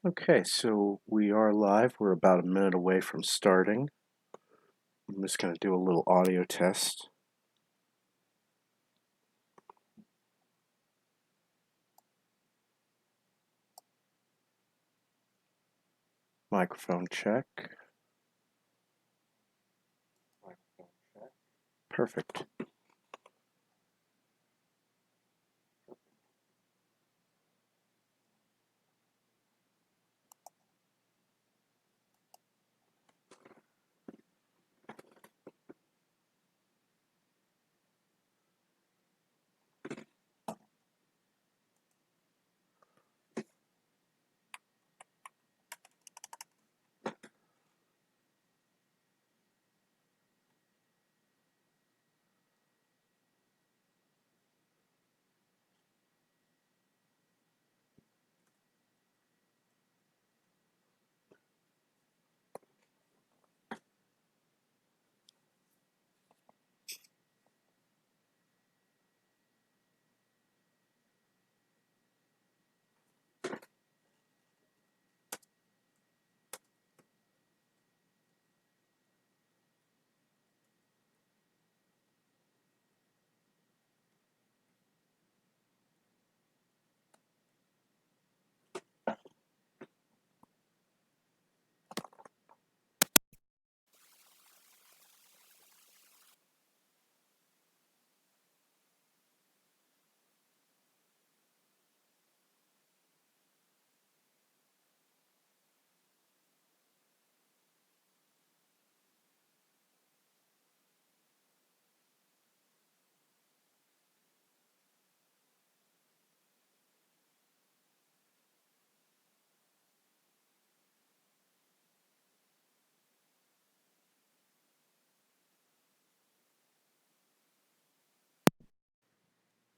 Okay, so we are live. We're about a minute away from starting. I'm just going to do a little audio test. Microphone check. Microphone check. Perfect.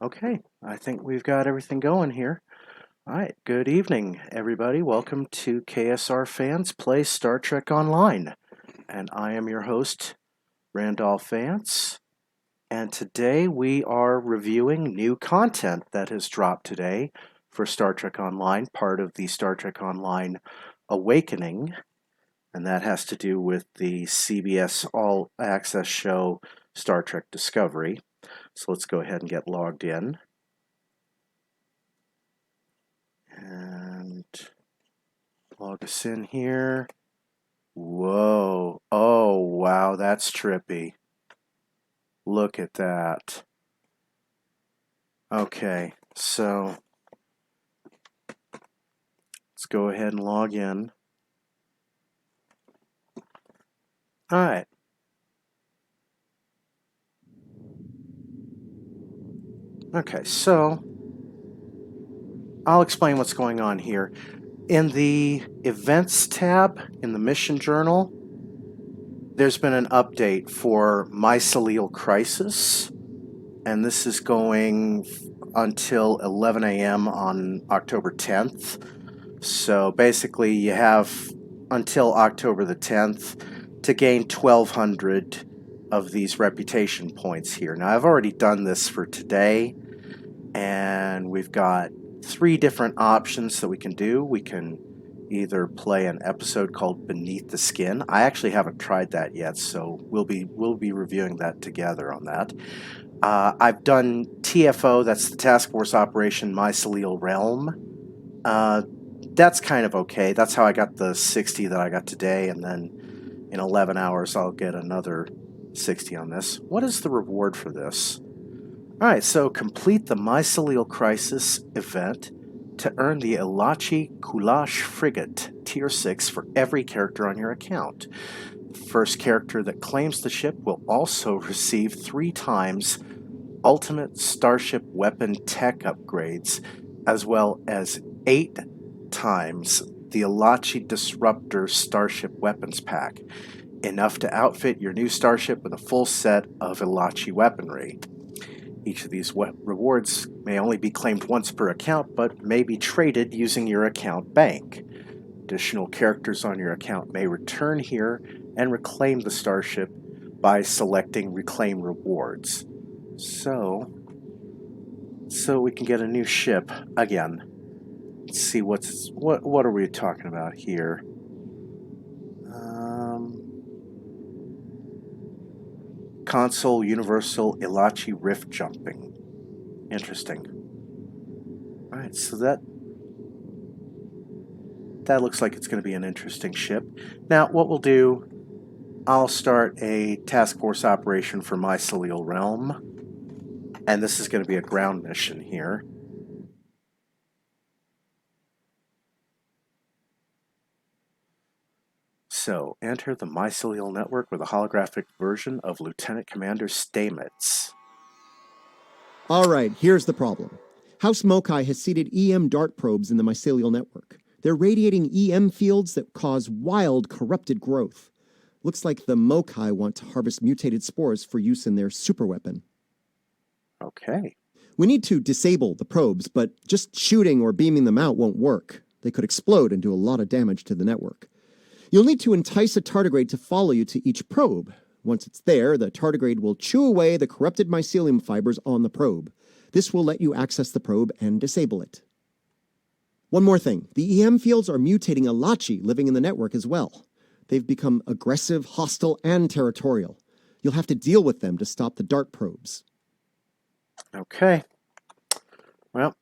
Okay, I think we've got everything going here. All right, good evening, everybody. Welcome to KSR Fans Play Star Trek Online. And I am your host, Randolph Vance. And today we are reviewing new content that has dropped today for Star Trek Online, part of the Star Trek Online Awakening. And that has to do with the CBS All Access show Star Trek Discovery. So let's go ahead and get logged in. And log us in here. Whoa. Oh, wow, that's trippy. Look at that. Okay, so let's go ahead and log in. All right. Okay, so I'll explain what's going on here. In the Events tab in the Mission Journal, there's been an update for Mycelial Crisis, and this is going until 11 a.m. on October 10th. So basically, you have until October the 10th to gain 1,200 of these reputation points here. Now, I've already done this for today, and we've got 3 different options that we can do. We can either play an episode called Beneath the Skin. I actually haven't tried that yet, so we'll be reviewing that together on that. I've done TFO, that's the Task Force Operation Mycelial Realm. That's kind of okay. That's how I got the 60 that I got today, and then in 11 hours I'll get another 60 on this. What is the reward for this? Alright, so complete the Mycelial Crisis event to earn the Elachi Kulash Frigate Tier 6 for every character on your account. The first character that claims the ship will also receive 3 times Ultimate Starship Weapon Tech upgrades, as well as 8 times the Elachi Disruptor Starship Weapons Pack, enough to outfit your new starship with a full set of Elachi weaponry. Each of these rewards may only be claimed once per account, but may be traded using your account bank. Additional characters on your account may return here and reclaim the starship by selecting Reclaim Rewards. So we can get a new ship again. Let's see what are we talking about here? Console universal Ilachi rift jumping. Interesting. All right, so that looks like it's going to be an interesting ship. Now, what we'll do, I'll start a task force operation for Mycelial Realm, and this is going to be a ground mission here. So, enter the mycelial network with a holographic version of Lieutenant Commander Stamets. All right, here's the problem. House Mokai has seeded EM dart probes in the mycelial network. They're radiating EM fields that cause wild, corrupted growth. Looks like the Mokai want to harvest mutated spores for use in their superweapon. Okay. We need to disable the probes, but just shooting or beaming them out won't work. They could explode and do a lot of damage to the network. You'll need to entice a tardigrade to follow you to each probe. Once it's there, the tardigrade will chew away the corrupted mycelium fibers on the probe. This will let you access the probe and disable it. One more thing. The EM fields are mutating Ilachi living in the network as well. They've become aggressive, hostile, and territorial. You'll have to deal with them to stop the dart probes. Okay. Well.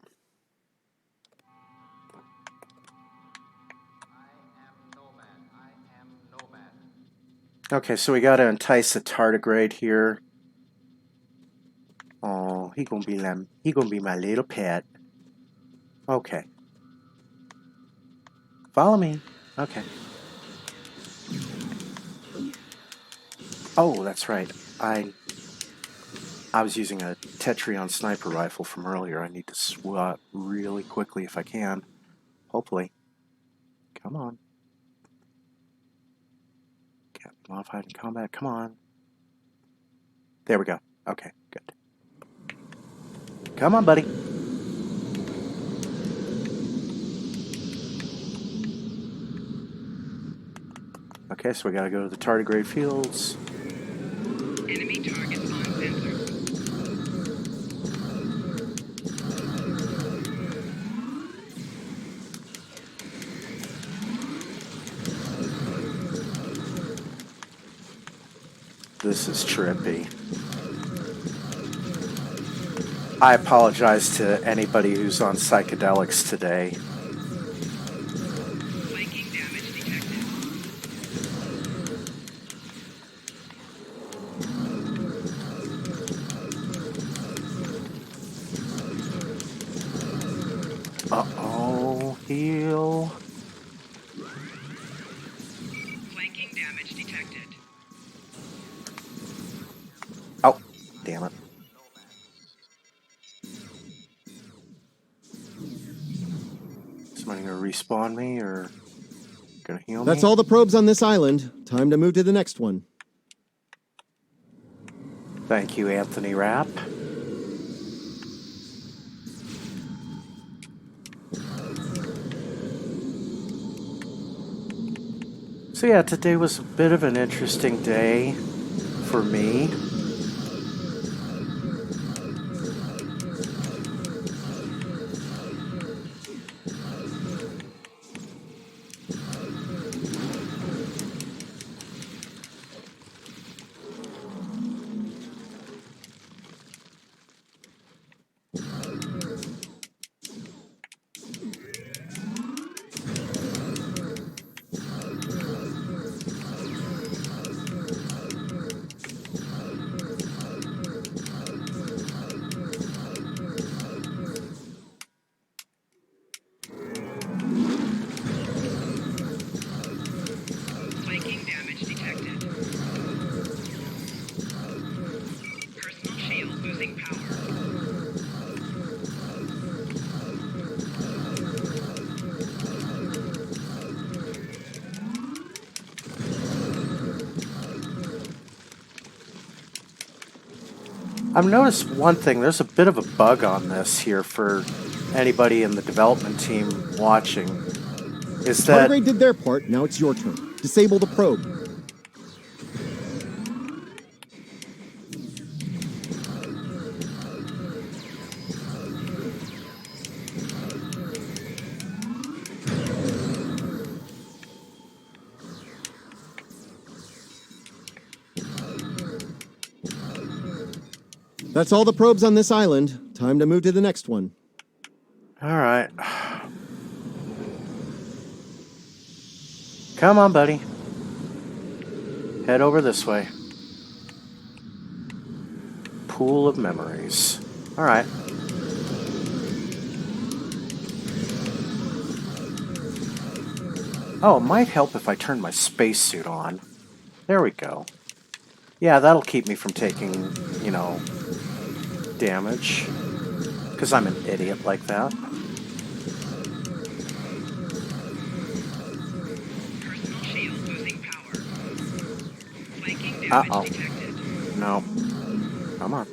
Okay, so we gotta entice a tardigrade here. Oh, he gonna be my little pet. Okay. Follow me. Okay. Oh, that's right. I was using a Tetrion sniper rifle from earlier. I need to swat really quickly if I can. Hopefully. Come on. Captain modified in combat. Come on. There we go. Okay, good. Come on, buddy. Okay, so we gotta go to the tardigrade fields. Enemy targets on sensor. This is trippy. I apologize to anybody who's on psychedelics today. Flanking damage detected. Uh-oh, heal. Flanking damage detected. Oh, damn it. Somebody gonna respawn me or gonna heal me? That's all the probes on this island. Time to move to the next one. Thank you, Anthony Rapp. So yeah, today was a bit of an interesting day for me. Flanking damage detected. Personal shield losing power. I've noticed one thing. There's a bit of a bug on this here for anybody in the development team watching. Is that Tardigrade did their part, now it's your turn. Disable the probe. That's all the probes on this island. Time to move to the next one. All right. Come on, buddy. Head over this way. Pool of memories. All right. Oh, it might help if I turn my spacesuit on. There we go. Yeah, that'll keep me from taking, damage. Because I'm an idiot like that. Personal shield losing power. Flanking damage Uh-oh. detected. No. Come on.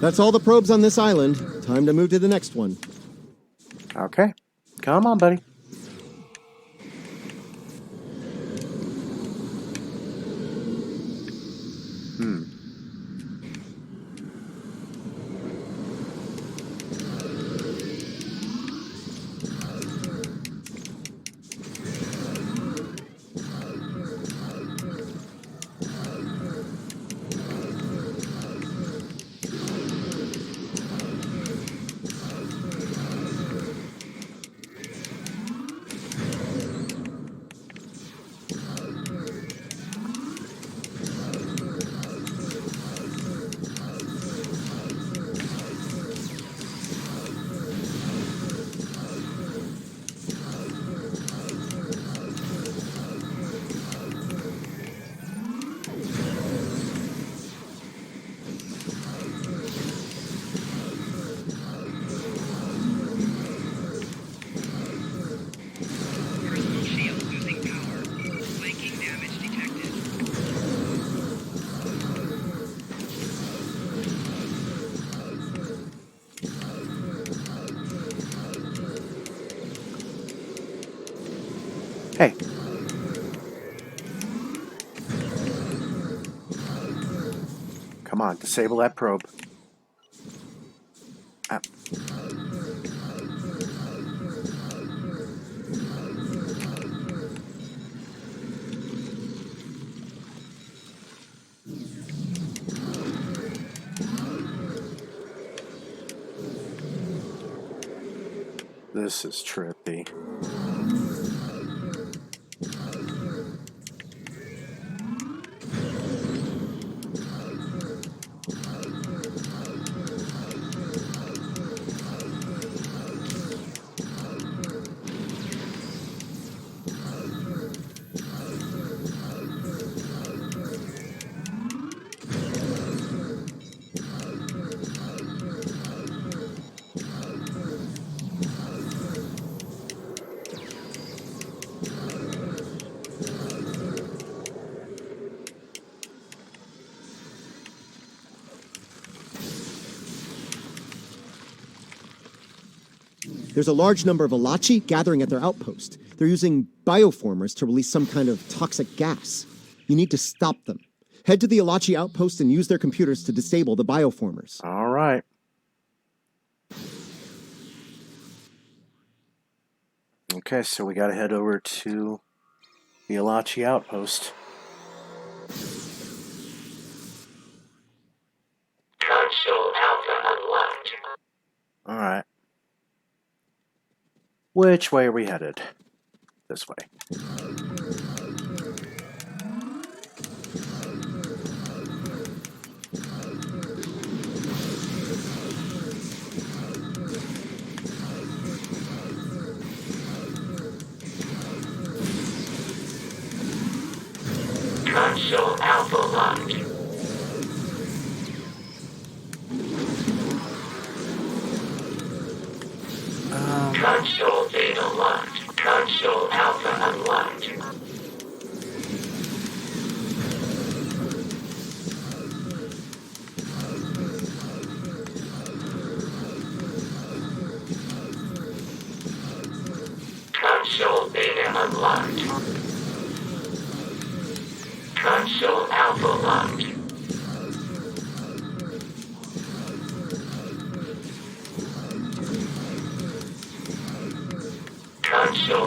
That's all the probes on this island. Time to move to the next one. Okay. Come on, buddy. Personal shield losing power. Flanking damage detected. Hey. Come on, disable that probe. Ah. This is trippy. There's a large number of Alachi gathering at their outpost. They're using bioformers to release some kind of toxic gas. You need to stop them. Head to the Alachi outpost and use their computers to disable the bioformers. All right. Okay, so we got to head over to the Alachi outpost. Console Alpha unlocked. All right. Which way are we headed? This way. Console Alpha locked. Console Beta locked. Console Alpha unlocked. Console Beta unlocked. Console Alpha locked.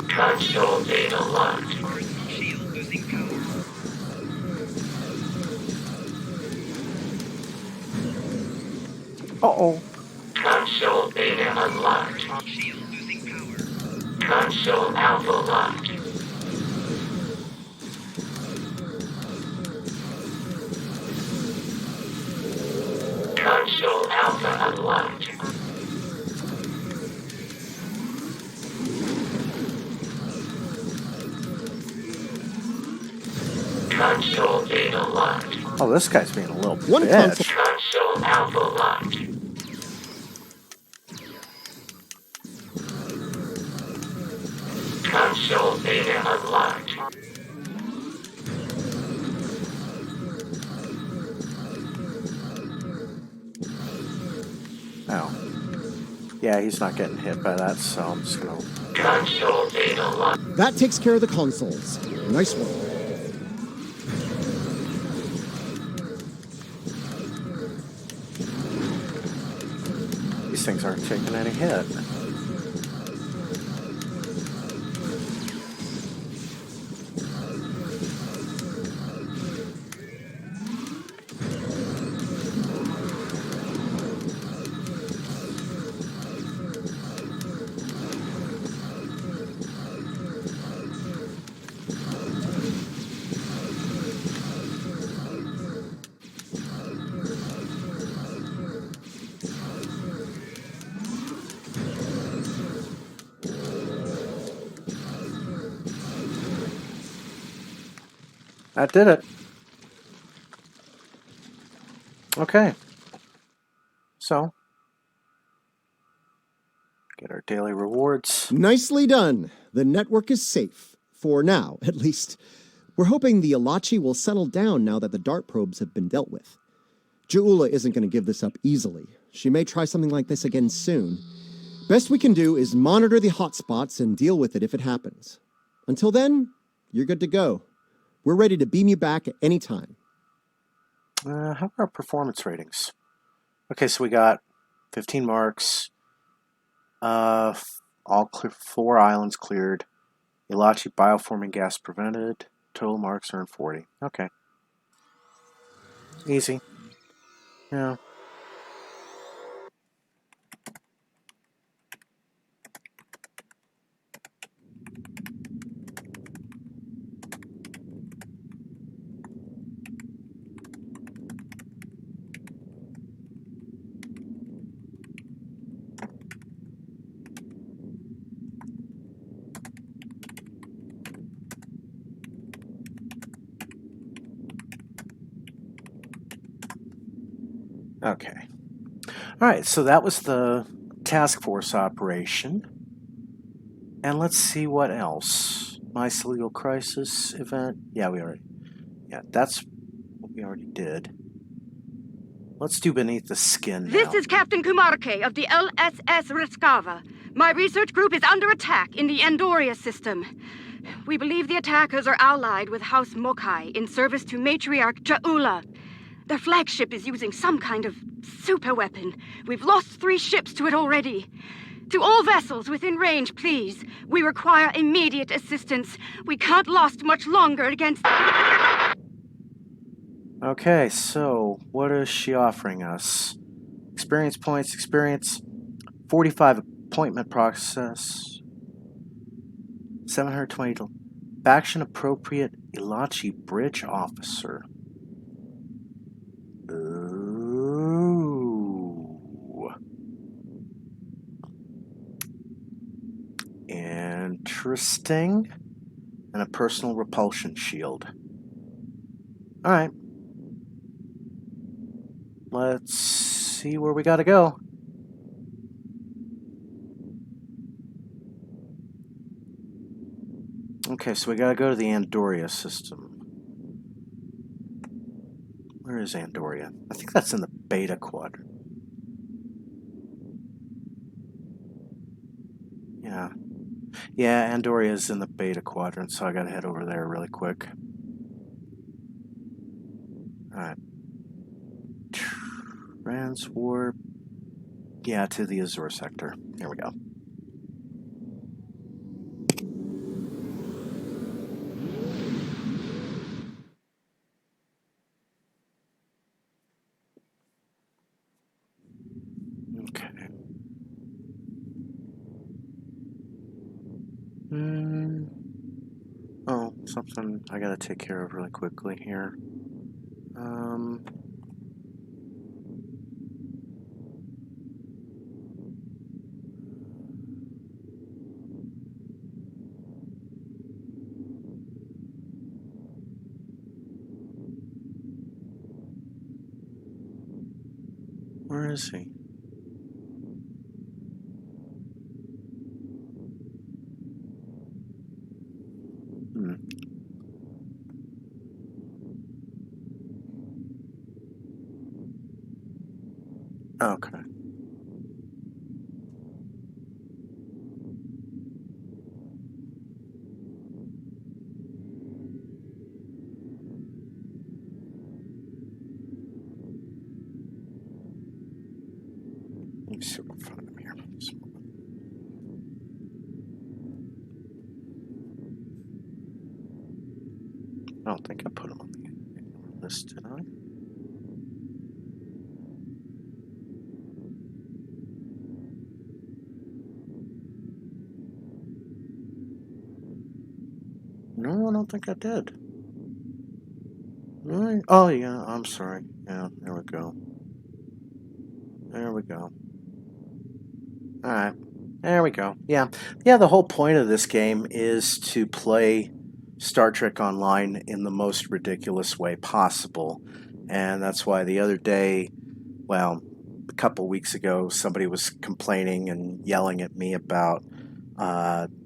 Console Beta locked. Personal shield losing power. Uh-oh. Console Beta unlocked. Personal shield losing power. Console Alpha locked. Console Alpha unlocked. Console Beta locked. Oh, this guy's being a little One bitch. Console Alpha locked. Console Beta unlocked. Oh. Yeah, he's not getting hit by that, so I'm just gonna... Console Beta locked. That takes care of the consoles. Nice one. These things aren't taking any hit. That did it. Okay. So, get our daily rewards. Nicely done. The network is safe. For now, at least. We're hoping the Elachi will settle down now that the dart probes have been dealt with. Ja'ula isn't going to give this up easily. She may try something like this again soon. Best we can do is monitor the hotspots and deal with it if it happens. Until then, you're good to go. We're ready to beam you back at any time. How about our performance ratings? Okay, so we got 15 marks. All clear, 4 islands cleared. Elachi bioforming gas prevented. Total marks earned 40. Okay. Easy. Yeah. Okay. All right, so that was the task force operation. And let's see what else. Mycelial crisis event. Yeah, that's what we already did. Let's do beneath the skin now. This is Captain Kumarke of the LSS Riskava. My research group is under attack in the Andoria system. We believe the attackers are allied with House Mokai in service to Matriarch Ja'ula. Their flagship is using some kind of superweapon. We've lost 3 ships to it already. To all vessels within range, please. We require immediate assistance. We can't last much longer against... Okay, so what is she offering us? Experience points, experience, 45 appointment process, 720 faction appropriate Elachi bridge officer. Ooh. Interesting. And a personal repulsion shield. All right. Let's see where we got to go. Okay, so we got to go to the Andoria system. Where is Andoria? I think that's in the Beta quadrant. Yeah. Yeah, Andoria is in the Beta quadrant, so I got to head over there really quick. All right. Transwarp. Yeah, to the Azure sector. Here we go. Okay. Oh, something I gotta take care of really quickly here. Where is he? Okay. Let me see what I can find him here. I don't think I put him on the list, did I? No, I don't think I did. Really? Oh, yeah, I'm sorry. Yeah, there we go. There we go. Alright. There we go. Yeah. Yeah, the whole point of this game is to play Star Trek Online in the most ridiculous way possible. And that's why the other day, well, a couple weeks ago, somebody was complaining and yelling at me about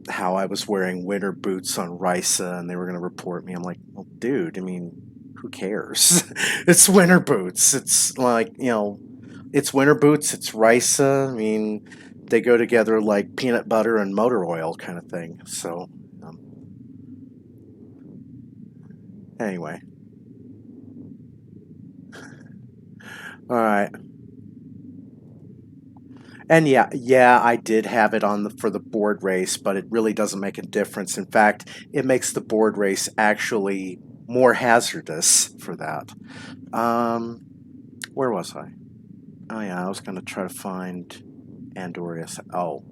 how I was wearing winter boots on Risa and they were going to report me. I'm like, well, dude, I mean, who cares? It's winter boots. It's like, it's winter boots, it's Risa. I mean, they go together like peanut butter and motor oil kind of thing. So, anyway. All right. And yeah, I did have it on for the board race, but it really doesn't make a difference. In fact, it makes the board race actually more hazardous for that. Where was I? Oh yeah, I was going to try to find Andoria. Oh,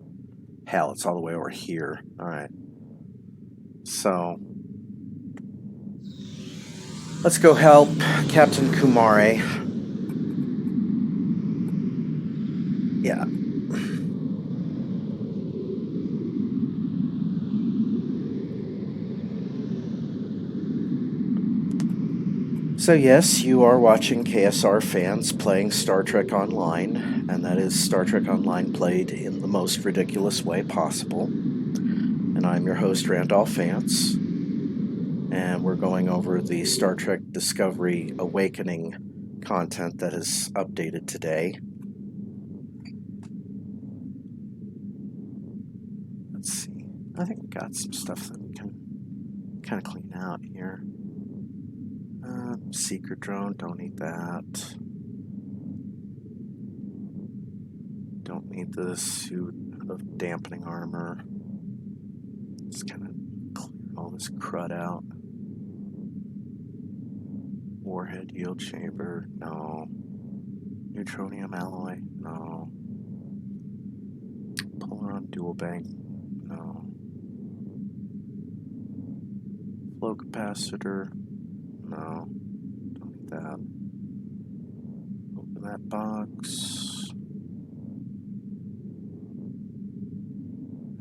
hell, it's all the way over here. All right. So, let's go help Captain Kumare. Yeah. So yes, you are watching KSR fans playing Star Trek Online, and that is Star Trek Online played in the most ridiculous way possible. And I'm your host, Randolph Vance, and we're going over the Star Trek Discovery Awakening content that is updated today. Let's see. I think we got some stuff that we can kind of clean out here. Seeker drone, don't need that. Don't need the suit of dampening armor. Just kind of clear all this crud out. Warhead yield chamber, no. Neutronium alloy, no. Polaron dual bank, no. Flow capacitor, no. That. Open that box.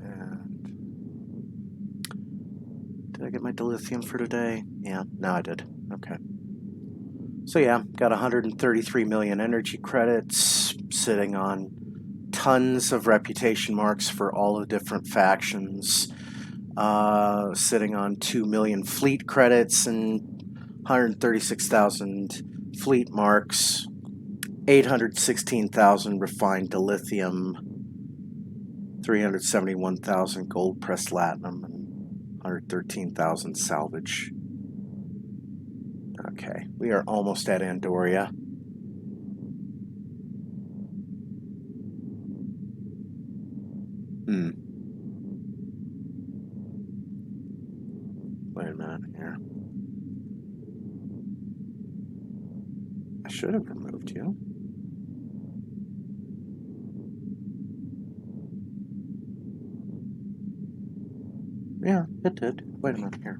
And did I get my dilithium for today? Yeah, no, I did. Okay. So yeah, got 133 million energy credits, sitting on tons of reputation marks for all the different factions, sitting on 2 million fleet credits and 136,000 fleet marks, 816,000 refined dilithium, 371,000 gold pressed latinum, and 113,000 salvage. Okay, we are almost at Andoria. Wait a minute here. I should have removed you. Yeah, it did. Wait a minute here.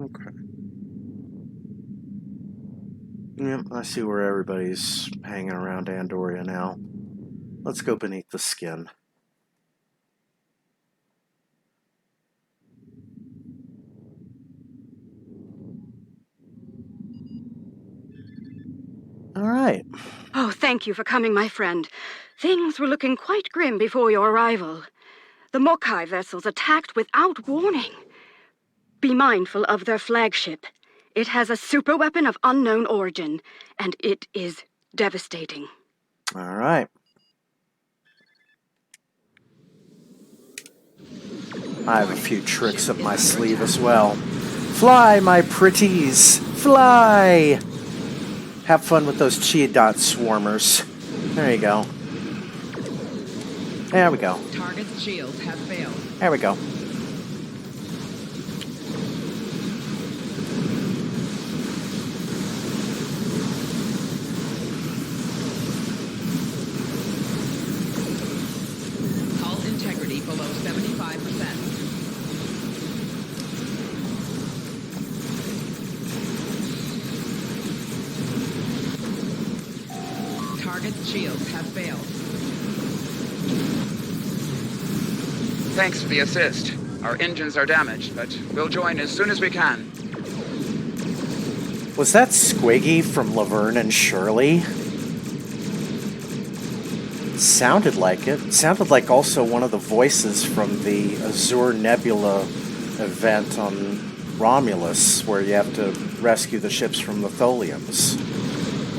Okay. Yep, I see where everybody's hanging around Andoria now. Let's go beneath the skin. All right. Oh, thank you for coming, my friend. Things were looking quite grim before your arrival. The Mokai vessels attacked without warning. Be mindful of their flagship. It has a superweapon of unknown origin, and it is devastating. All right. I have a few tricks up my sleeve as well. Fly, my pretties! Fly! Have fun with those Chia Dot swarmers. There you go. There we go. Target's shields have failed. There we go. Hull integrity below 75%. Target's shields have failed. Thanks for the assist. Our engines are damaged, but we'll join as soon as we can. Was that Squiggy from Laverne and Shirley? Sounded like it. Sounded like also one of the voices from the Azure Nebula event on Romulus, where you have to rescue the ships from the Tholiums.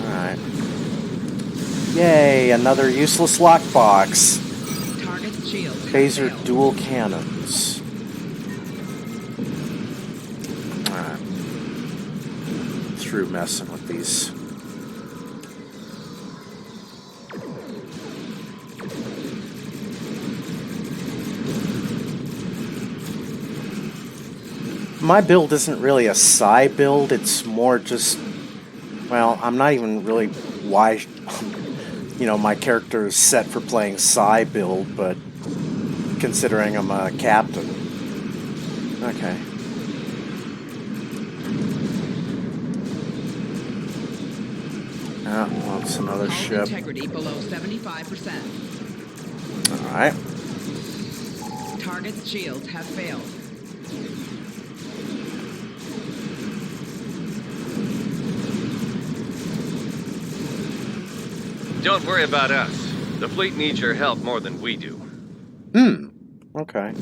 Alright. Yay, another useless lockbox. Target's shields have Phaser failed. dual cannons. Alright. Through messing with these. My build isn't really a psi build, it's more just, well, I'm not even really why, you know, my character is set for playing psi build, but considering I'm a captain. Okay. Ah, well, it's another Hull ship. integrity below 75%. Alright. Target's shields have failed. Don't worry about us. The fleet needs your help more than we do. Okay.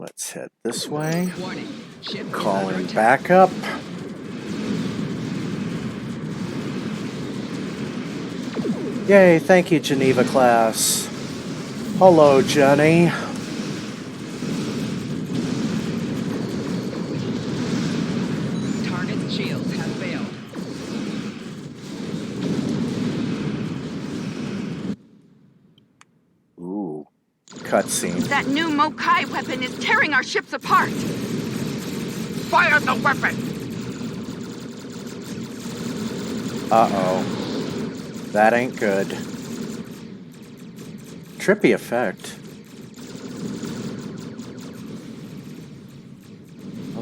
Let's head this way. Warning. Ship is under Calling attack. back up. Yay, thank you, Geneva class. Hello, Jenny. Target's shields have failed. Ooh, cutscene. That new Mokai weapon is tearing our ships apart. Fire the weapon! Uh-oh. That ain't good. Trippy effect.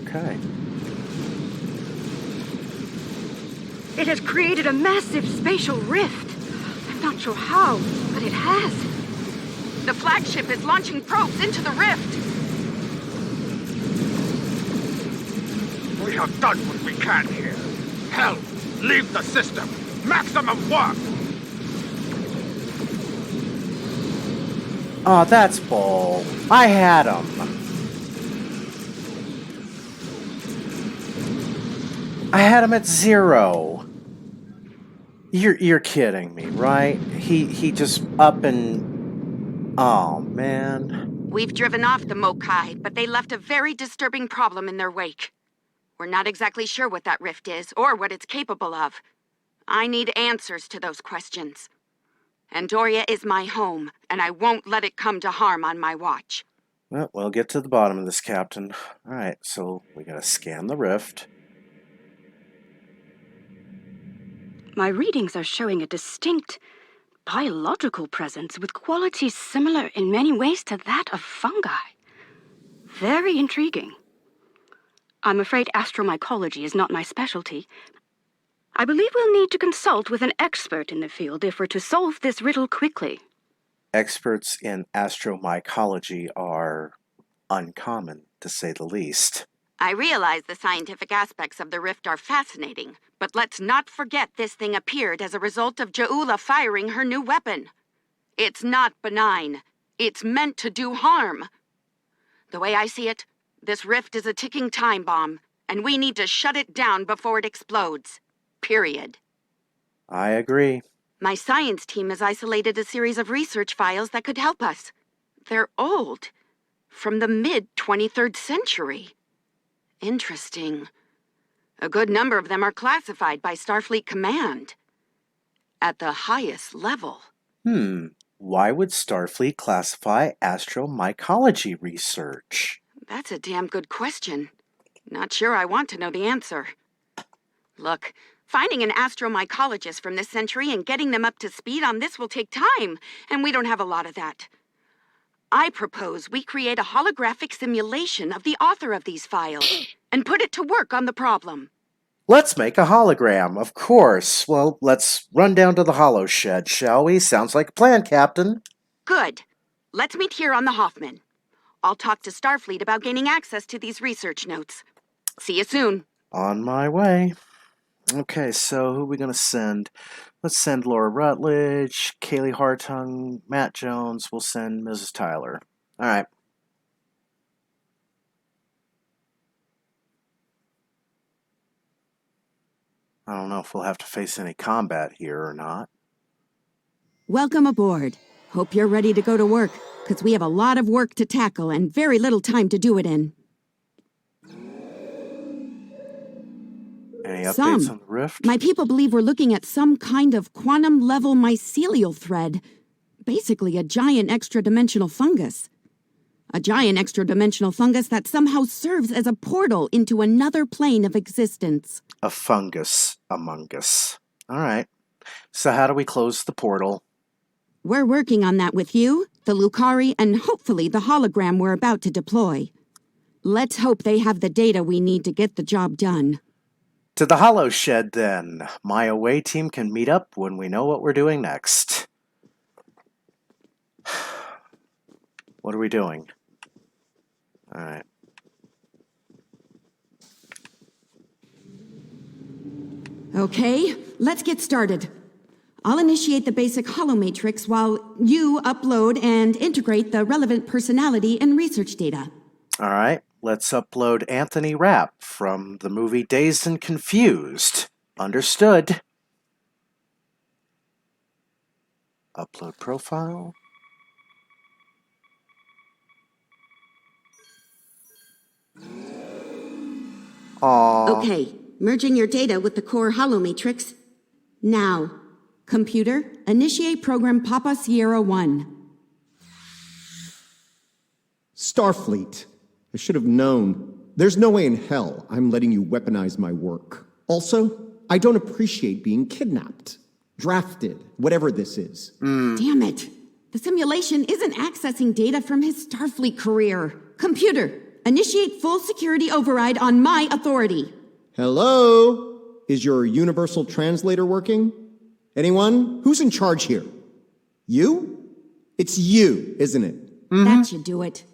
Okay. It has created a massive spatial rift. I'm not sure how, but it has. The flagship is launching probes into the rift. We have done what we can here. Hell, leave the system. Maximum work. Oh, that's bull. I had him. I had him at 0. You're kidding me, right? He just up and... Oh, man. We've driven off the Mokai, but they left a very disturbing problem in their wake. We're not exactly sure what that rift is, or what it's capable of. I need answers to those questions. Andoria is my home, and I won't let it come to harm on my watch. Well, we'll get to the bottom of this, Captain. Alright, so we gotta scan the rift. My readings are showing a distinct biological presence with qualities similar in many ways to that of fungi. Very intriguing. I'm afraid astromycology is not my specialty. I believe we'll need to consult with an expert in the field if we're to solve this riddle quickly. Experts in astromycology are uncommon, to say the least. I realize the scientific aspects of the rift are fascinating, but let's not forget this thing appeared as a result of Jaula firing her new weapon. It's not benign. It's meant to do harm. The way I see it, this rift is a ticking time bomb, and we need to shut it down before it explodes. Period. I agree. My science team has isolated a series of research files that could help us. They're old, from the mid-23rd century. Interesting. A good number of them are classified by Starfleet Command. At the highest level. Why would Starfleet classify astromycology research? That's a damn good question. Not sure I want to know the answer. Look, finding an astromycologist from this century and getting them up to speed on this will take time, and we don't have a lot of that. I propose we create a holographic simulation of the author of these files and put it to work on the problem. Let's make a hologram, of course. Well, let's run down to the holo shed, shall we? Sounds like a plan, Captain. Good. Let's meet here on the Hoffman. I'll talk to Starfleet about gaining access to these research notes. See you soon. On my way. Okay, so who are we going to send? Let's send Laura Rutledge, Kaylee Hartung, Matt Jones. We'll send Mrs. Tyler. All right. I don't know if we'll have to face any combat here or not. Welcome aboard. Hope you're ready to go to work, because we have a lot of work to tackle and very little time to do it in. Any updates on the rift? My people believe we're looking at some kind of quantum-level mycelial thread. Basically a giant extra-dimensional fungus. A giant extra-dimensional fungus that somehow serves as a portal into another plane of existence. A fungus among us. All right. So how do we close the portal? We're working on that with you, the Lucari, and hopefully the hologram we're about to deploy. Let's hope they have the data we need to get the job done. To the holo shed, then. My away team can meet up when we know what we're doing next. What are we doing? All right. Okay, let's get started. I'll initiate the basic holomatrix while you upload and integrate the relevant personality and research data. All right. Let's upload Anthony Rapp from the movie Dazed and Confused. Understood. Upload profile. Aww. Okay, merging your data with the core holomatrix. Now, computer, initiate program Papa Sierra 1. Starfleet. I should have known. There's no way in hell I'm letting you weaponize my work. Also, I don't appreciate being kidnapped, drafted, whatever this is. Damn it. The simulation isn't accessing data from his Starfleet career. Computer, Initiate full security override on my authority. Hello? Is your universal translator working? Anyone? Who's in charge here? You? It's you, isn't it? That should do it.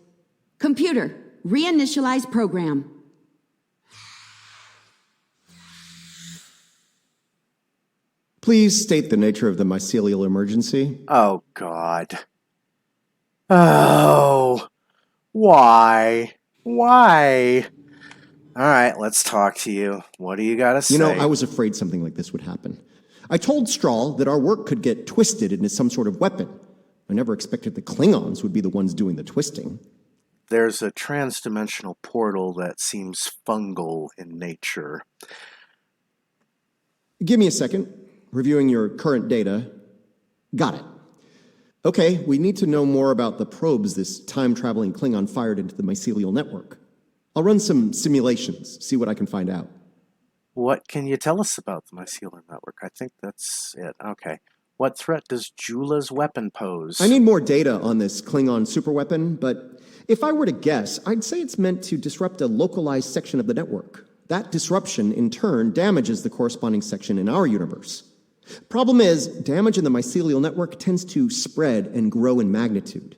Computer, reinitialize program. Please state the nature of the mycelial emergency. Oh, God. Oh. Why? Why? All right, let's talk to you. What do you got to say? You know, I was afraid something like this would happen. I told Strahl that our work could get twisted into some sort of weapon. I never expected the Klingons would be the ones doing the twisting. There's a trans-dimensional portal that seems fungal in nature. Give me a second. Reviewing your current data. Got it. Okay, we need to know more about the probes this time-traveling Klingon fired into the mycelial network. I'll run some simulations, see what I can find out. What can you tell us about the mycelial network? I think that's it. Okay. What threat does Jula's weapon pose? I need more data on this Klingon superweapon, but if I were to guess, I'd say it's meant to disrupt a localized section of the network. That disruption, in turn, damages the corresponding section in our universe. Problem is, damage in the mycelial network tends to spread and grow in magnitude.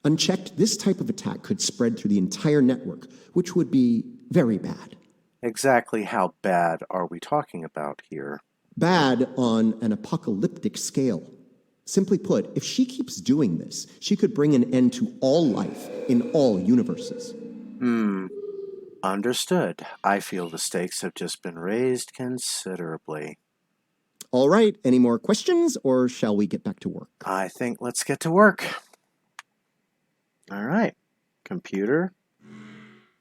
Unchecked, this type of attack could spread through the entire network, which would be very bad. Exactly how bad are we talking about here? Bad on an apocalyptic scale. Simply put, if she keeps doing this, she could bring an end to all life in all universes. Understood. I feel the stakes have just been raised considerably. All right, any more questions, or shall we get back to work? I think let's get to work. All right. Computer?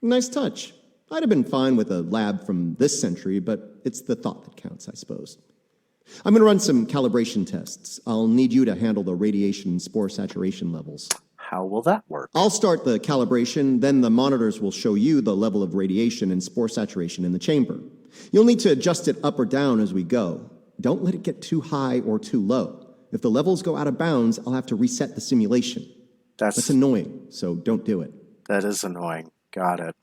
Nice touch. I'd have been fine with a lab from this century, but it's the thought that counts, I suppose. I'm going to run some calibration tests. I'll need you to handle the radiation and spore saturation levels. How will that work? I'll start the calibration, then the monitors will show you the level of radiation and spore saturation in the chamber. You'll need to adjust it up or down as we go. Don't let it get too high or too low. If the levels go out of bounds, I'll have to reset the simulation. That's annoying, so don't do it. That is annoying. Got it.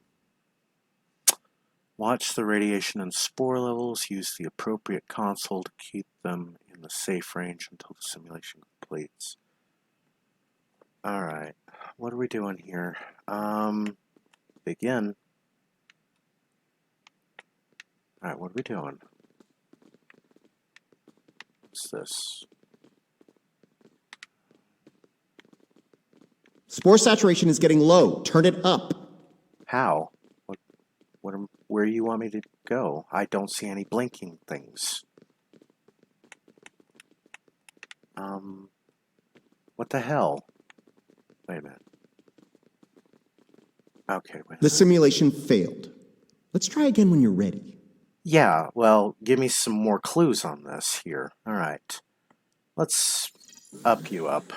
Watch the radiation and spore levels. Use the appropriate console to keep them in the safe range until the simulation completes. Alright. What are we doing here? Begin. Alright, what are we doing? What's this? Spore saturation is getting low. Turn it up. How? Where do you want me to go? I don't see any blinking things. What the hell? Wait a minute. Okay, wait. The simulation failed. Let's try again when you're ready. Yeah, well, give me some more clues on this here. All right. Let's up you up.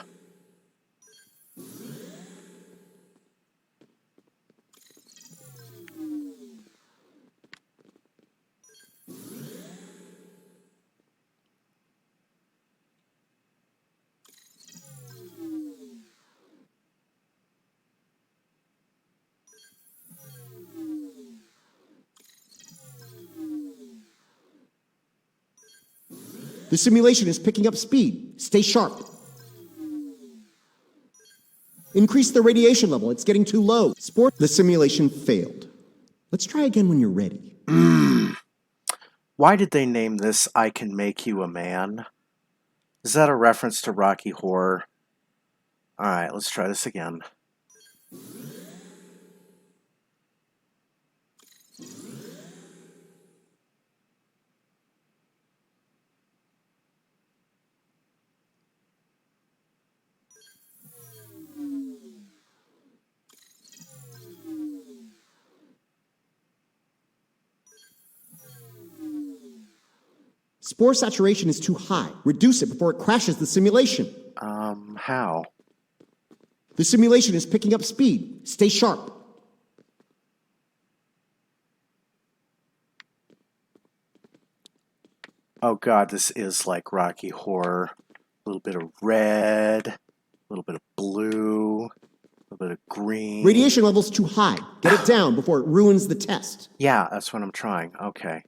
The simulation is picking up speed. Stay sharp. Increase the radiation level. It's getting too low. The simulation failed. Let's try again when you're ready. Why did they name this I Can Make You a Man? Is that a reference to Rocky Horror? Alright, let's try this again. Spore saturation is too high. Reduce it before it crashes the simulation. How? The simulation is picking up speed. Stay sharp. Oh god, this is like Rocky Horror. A little bit of red, a little bit of blue, a little bit of green. Radiation level's too high. Get it down before it ruins the test. Yeah, that's what I'm trying. Okay.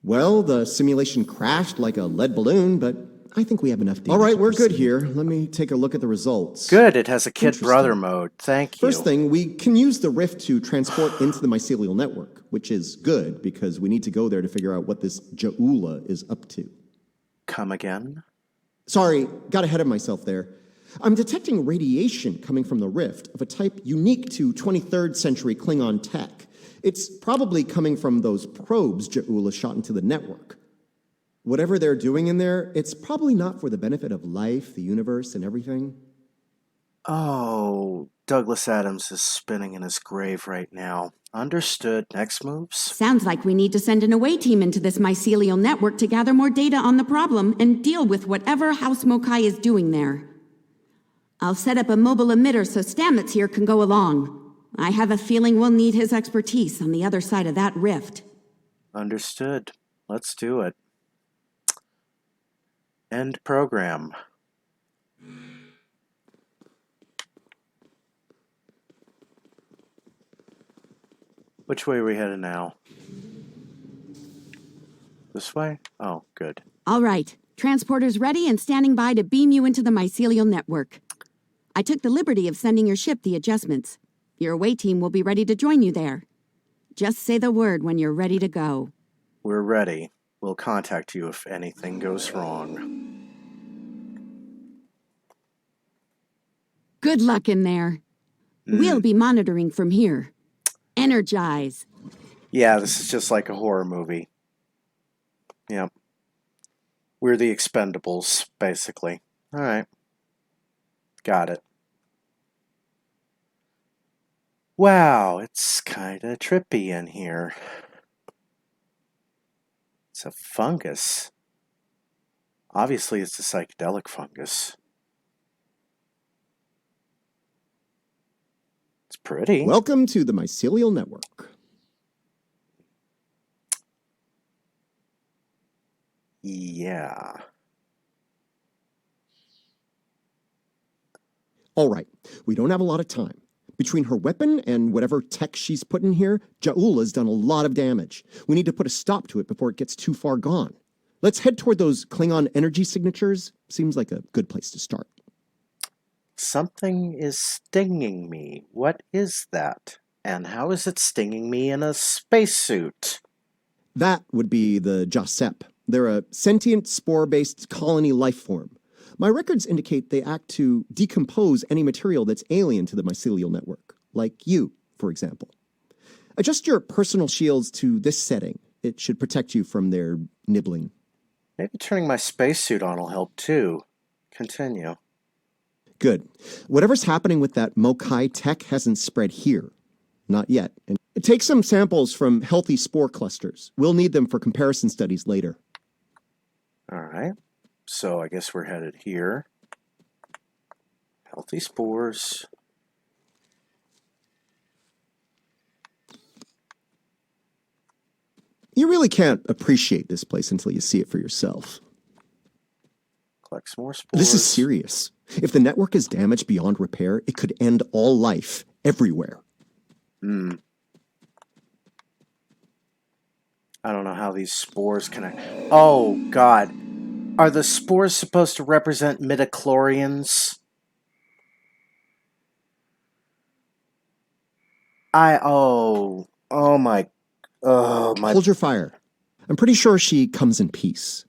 Well, the simulation crashed like a lead balloon, but I think we have enough data. All right, we're good here. Let me take a look at the results. Good, it has a kid brother mode. Thank you. First thing, we can use the rift to transport into the mycelial network, which is good because we need to go there to figure out what this Ja'ula is up to. Come again? Sorry, got ahead of myself there. I'm detecting radiation coming from the rift of a type unique to 23rd century Klingon tech. It's probably coming from those probes Ja'ula shot into the network. Whatever they're doing in there, it's probably not for the benefit of life, the universe, and everything. Oh, Douglas Adams is spinning in his grave right now. Understood. Next moves? Sounds like we need to send an away team into this mycelial network to gather more data on the problem and deal with whatever House Mokai is doing there. I'll set up a mobile emitter so Stamets here can go along. I have a feeling we'll need his expertise on the other side of that rift. Understood. Let's do it. End program. Which way are we headed now? This way? Oh, good. All right. Transporter's ready and standing by to beam you into the mycelial network. I took the liberty of sending your ship the adjustments. Your away team will be ready to join you there. Just say the word when you're ready to go. We're ready. We'll contact you if anything goes wrong. Good luck in there. We'll be monitoring from here. Energize. Yeah, this is just like a horror movie. Yep. We're the Expendables, basically. All right. Got it. Wow, it's kind of trippy in here. It's a fungus. Obviously, it's a psychedelic fungus. It's pretty. Welcome to the mycelial network. Yeah. All right, we don't have a lot of time. Between her weapon and whatever tech she's put in here, Ja'ula's done a lot of damage. We need to put a stop to it before it gets too far gone. Let's head toward those Klingon energy signatures. Seems like a good place to start. Something is stinging me. What is that? And how is it stinging me in a spacesuit? That would be the Jasep. They're a sentient, spore-based colony life form. My records indicate they act to decompose any material that's alien to the mycelial network, like you, for example. Adjust your personal shields to this setting. It should protect you from their nibbling. Maybe turning my spacesuit on will help too. Continue. Good. Whatever's happening with that Mokai tech hasn't spread here. Not yet. And take some samples from healthy spore clusters. We'll need them for comparison studies later. All right. So I guess we're headed here. Healthy spores. You really can't appreciate this place until you see it for yourself. Collect some more spores. This is serious. If the network is damaged beyond repair, it could end all life, everywhere. I don't know how these spores connect. Oh, God. Are the spores supposed to represent midichlorians? Oh my. Hold your fire. I'm pretty sure she comes in peace.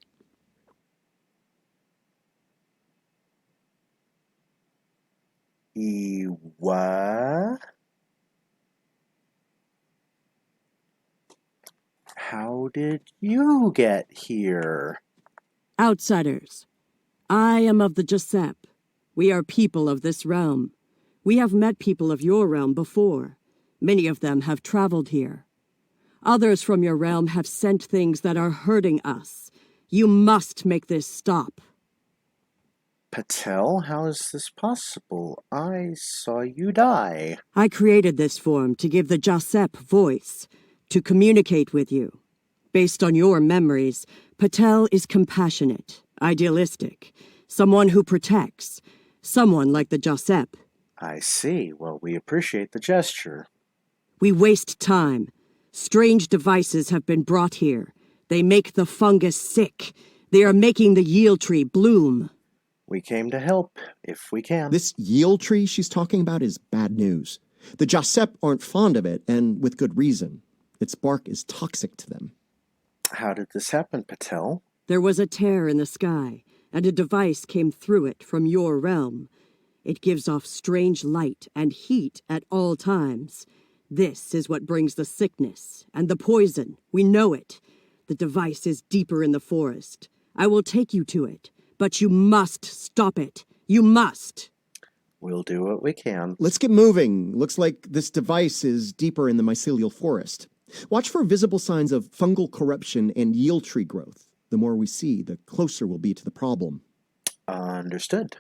What? How did you get here? Outsiders. I am of the Jasep. We are people of this realm. We have met people of your realm before. Many of them have traveled here. Others from your realm have sent things that are hurting us. You must make this stop. Patel, how is this possible? I saw you die. I created this form to give the Jasep voice, to communicate with you. Based on your memories, Patel is compassionate, idealistic, someone who protects. Someone like the Josep. I see. Well, we appreciate the gesture. We waste time. Strange devices have been brought here. They make the fungus sick. They are making the yield tree bloom. We came to help, if we can. This yield tree she's talking about is bad news. The Josep aren't fond of it, and with good reason. Its bark is toxic to them. How did this happen, Patel? There was a tear in the sky, and a device came through it from your realm. It gives off strange light and heat at all times. This is what brings the sickness and the poison. We know it. The device is deeper in the forest. I will take you to it, but you must stop it. You must. We'll do what we can. Let's get moving. Looks like this device is deeper in the mycelial forest. Watch for visible signs of fungal corruption and yield tree growth. The more we see, the closer we'll be to the problem. Understood.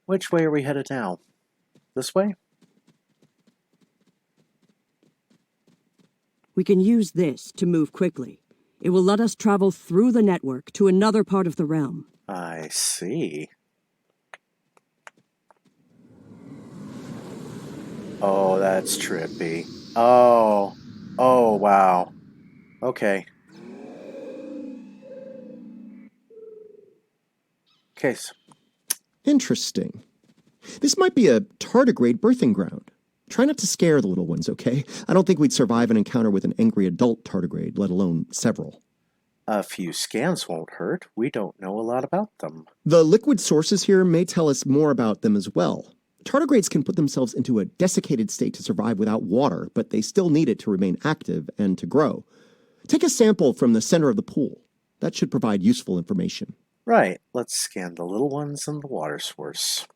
Which way are we headed now? This way? We can use this to move quickly. It will let us travel through the network to another part of the realm. I see. Oh, that's trippy. Oh, wow. Okay. Case. Interesting. This might be a tardigrade birthing ground. Try not to scare the little ones, okay? I don't think we'd survive an encounter with an angry adult tardigrade, let alone several. A few scans won't hurt. We don't know a lot about them. The liquid sources here may tell us more about them as well. Tardigrades can put themselves into a desiccated state to survive without water, but they still need it to remain active and to grow. Take a sample from the center of the pool. That should provide useful information. Right. Let's scan the little ones and the water source.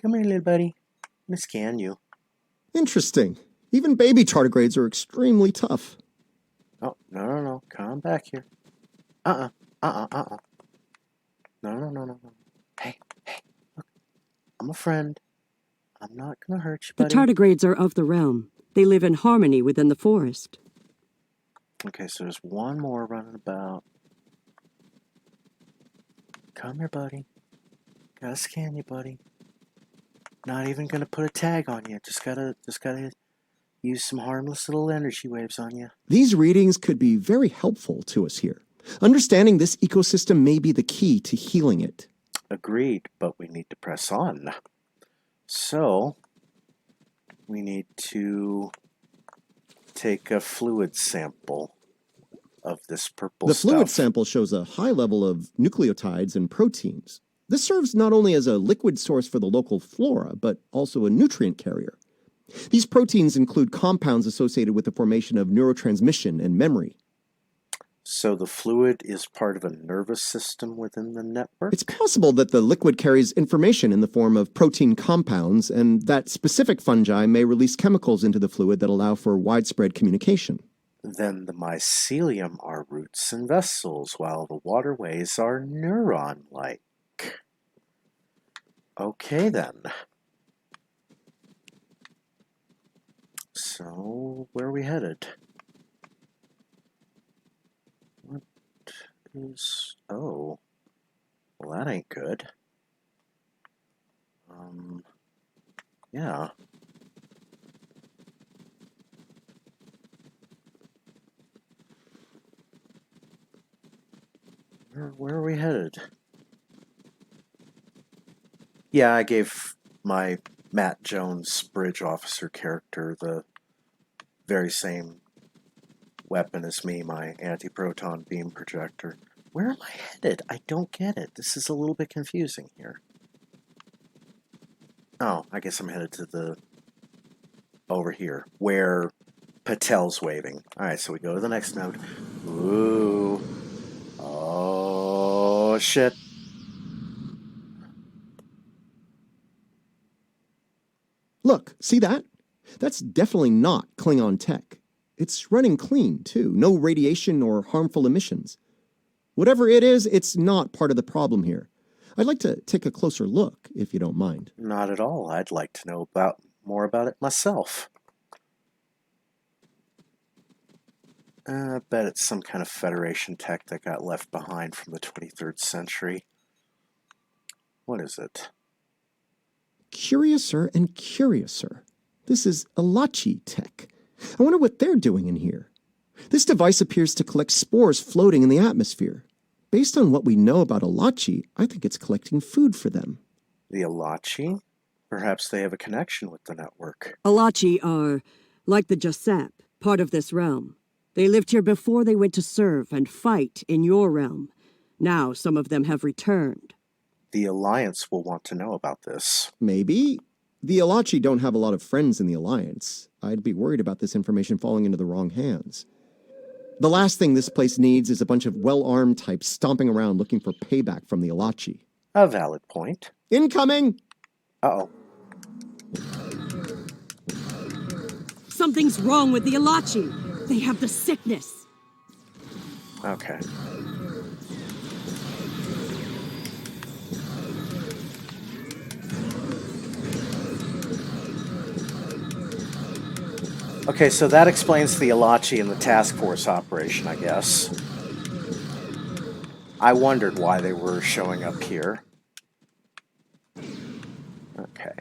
Come here, little buddy. I'm gonna scan you. Interesting. Even baby tardigrades are extremely tough. Oh, no. Come back here. No. Hey, look. I'm a friend. I'm not gonna hurt you, The buddy. tardigrades are of the realm. They live in harmony within the forest. Okay, so there's one more running about. Come here, buddy. Gotta scan you, buddy. Not even gonna put a tag on you. Just gotta use some harmless little energy waves on you. These readings could be very helpful to us here. Understanding this ecosystem may be the key to healing it. Agreed, but we need to press on. So, we need to take a fluid sample of this purple The stuff. fluid sample shows a high level of nucleotides and proteins. This serves not only as a liquid source for the local flora, but also a nutrient carrier. These proteins include compounds associated with the formation of neurotransmission and memory. So the fluid is part of a nervous system within the network? It's possible that the liquid carries information in the form of protein compounds, and that specific fungi may release chemicals into the fluid that allow for widespread communication. Then the mycelium are roots and vessels, while the waterways are neuron-like. Okay, then. So, where are we headed? What is... Oh. Well, that ain't good. Yeah. Where are we headed? Yeah, I gave my Matt Jones bridge officer character the very same weapon as me, my anti-proton beam projector. Where am I headed? I don't get it. This is a little bit confusing here. Oh, I guess I'm headed to the... over here, where Patel's waving. Alright, so we go to the next node. Ooh. Oh, shit. Look, see that? That's definitely not Klingon tech. It's running clean, too. No radiation or harmful emissions. Whatever it is, it's not part of the problem here. I'd like to take a closer look, if you don't mind. Not at all. I'd like to know more about it myself. I bet it's some kind of Federation tech that got left behind from the 23rd century. What is it? Curiouser and curiouser. This is Alachi tech. I wonder what they're doing in here. This device appears to collect spores floating in the atmosphere. Based on what we know about Alachi, I think it's collecting food for them. The Alachi? Perhaps they have a connection with the network. Alachi are, like the Giuseppe, part of this realm. They lived here before they went to serve and fight in your realm. Now some of them have returned. The Alliance will want to know about this. Maybe. The Alachi don't have a lot of friends in the Alliance. I'd be worried about this information falling into the wrong hands. The last thing this place needs is a bunch of well-armed types stomping around looking for payback from the Alachi. A valid point. Incoming! Uh-oh. Something's wrong with the Alachi. They have the sickness. Okay. Okay, so that explains the Alachi and the task force operation, I guess. I wondered why they were showing up here. Okay.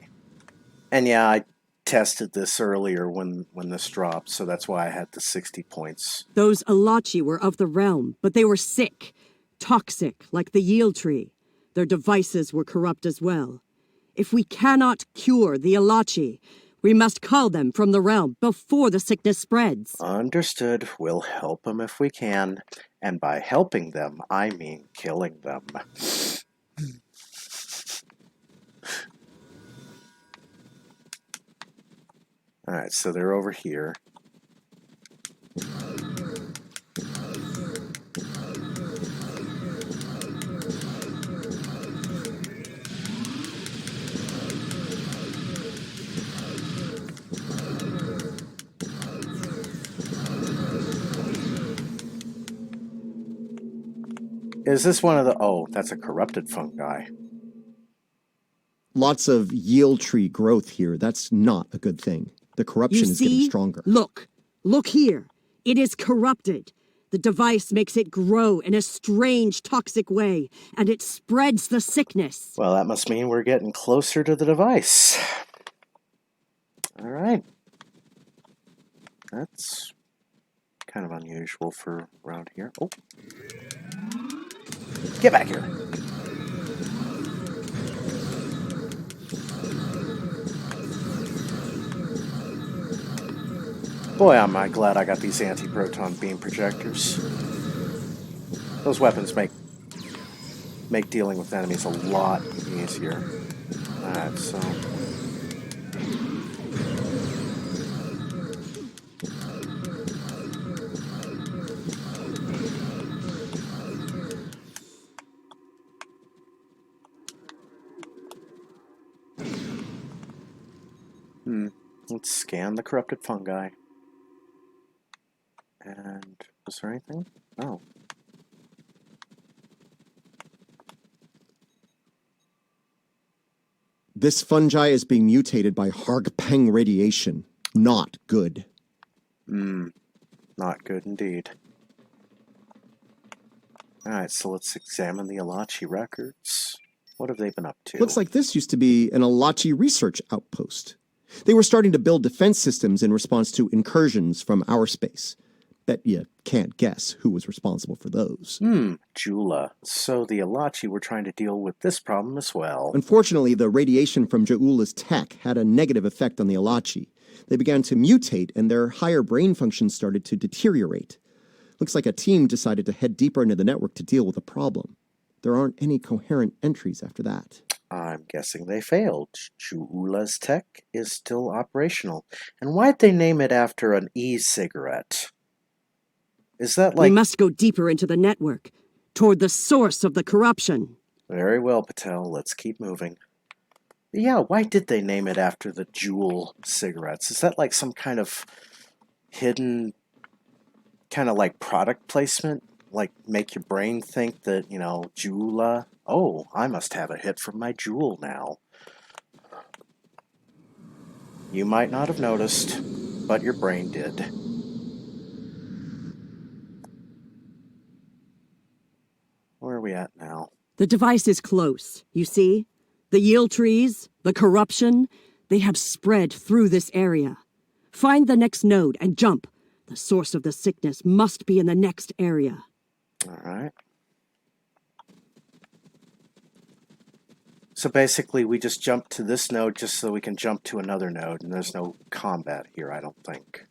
And yeah, I tested this earlier when this dropped, so that's why I had the 60 points. Those Alachi were of the realm, but they were sick. Toxic, like the yield tree. Their devices were corrupt as well. If we cannot cure the Alachi, we must cull them from the realm before the sickness spreads. Understood. We'll help them if we can. And by helping them, I mean killing them. Alright, so they're over here. Is this one of the... Oh, that's a corrupted fungi. Lots of yield tree growth here. That's not a good thing. The corruption is getting stronger. Look here. It is corrupted. The device makes it grow in a strange, toxic way, and it spreads the sickness. Well, that must mean we're getting closer to the device. All right. That's kind of unusual for around here. Oh. Get back here. Boy, am I glad I got these anti-proton beam projectors. Those weapons make dealing with enemies a lot easier. Alright, so... Let's scan the corrupted fungi. And was there anything? Oh. This fungi is being mutated by Hargpeng radiation. Not good. Not good indeed. Alright, so let's examine the Alachi records. What have they been up to? Looks like this used to be an Alachi research outpost. They were starting to build defense systems in response to incursions from our space. Bet you can't guess who was responsible for those. Jula. So the Alachi were trying to deal with this problem as well. Unfortunately, the radiation from Jaula's tech had a negative effect on the Alachi. They began to mutate, and their higher brain functions started to deteriorate. Looks like a team decided to head deeper into the network to deal with the problem. There aren't any coherent entries after that. I'm guessing they failed. Jula's tech is still operational. And why'd they name it after an e-cigarette? Is that like... We must go deeper into the network, toward the source of the corruption. Very well, Patel. Let's keep moving. Yeah, why did they name it after the Juul cigarettes? Is that like some kind of hidden, kind of like product placement? Like make your brain think that, you know, Jula... Oh, I must have a hit from my Juul now. You might not have noticed, but your brain did. The device is close, you see? The yield trees, the corruption, they have spread through this area. Find the next node and jump. The source of the sickness must be in the next area. All right. So basically, we just jump to this node just so we can jump to another node, and there's no combat here, I don't think.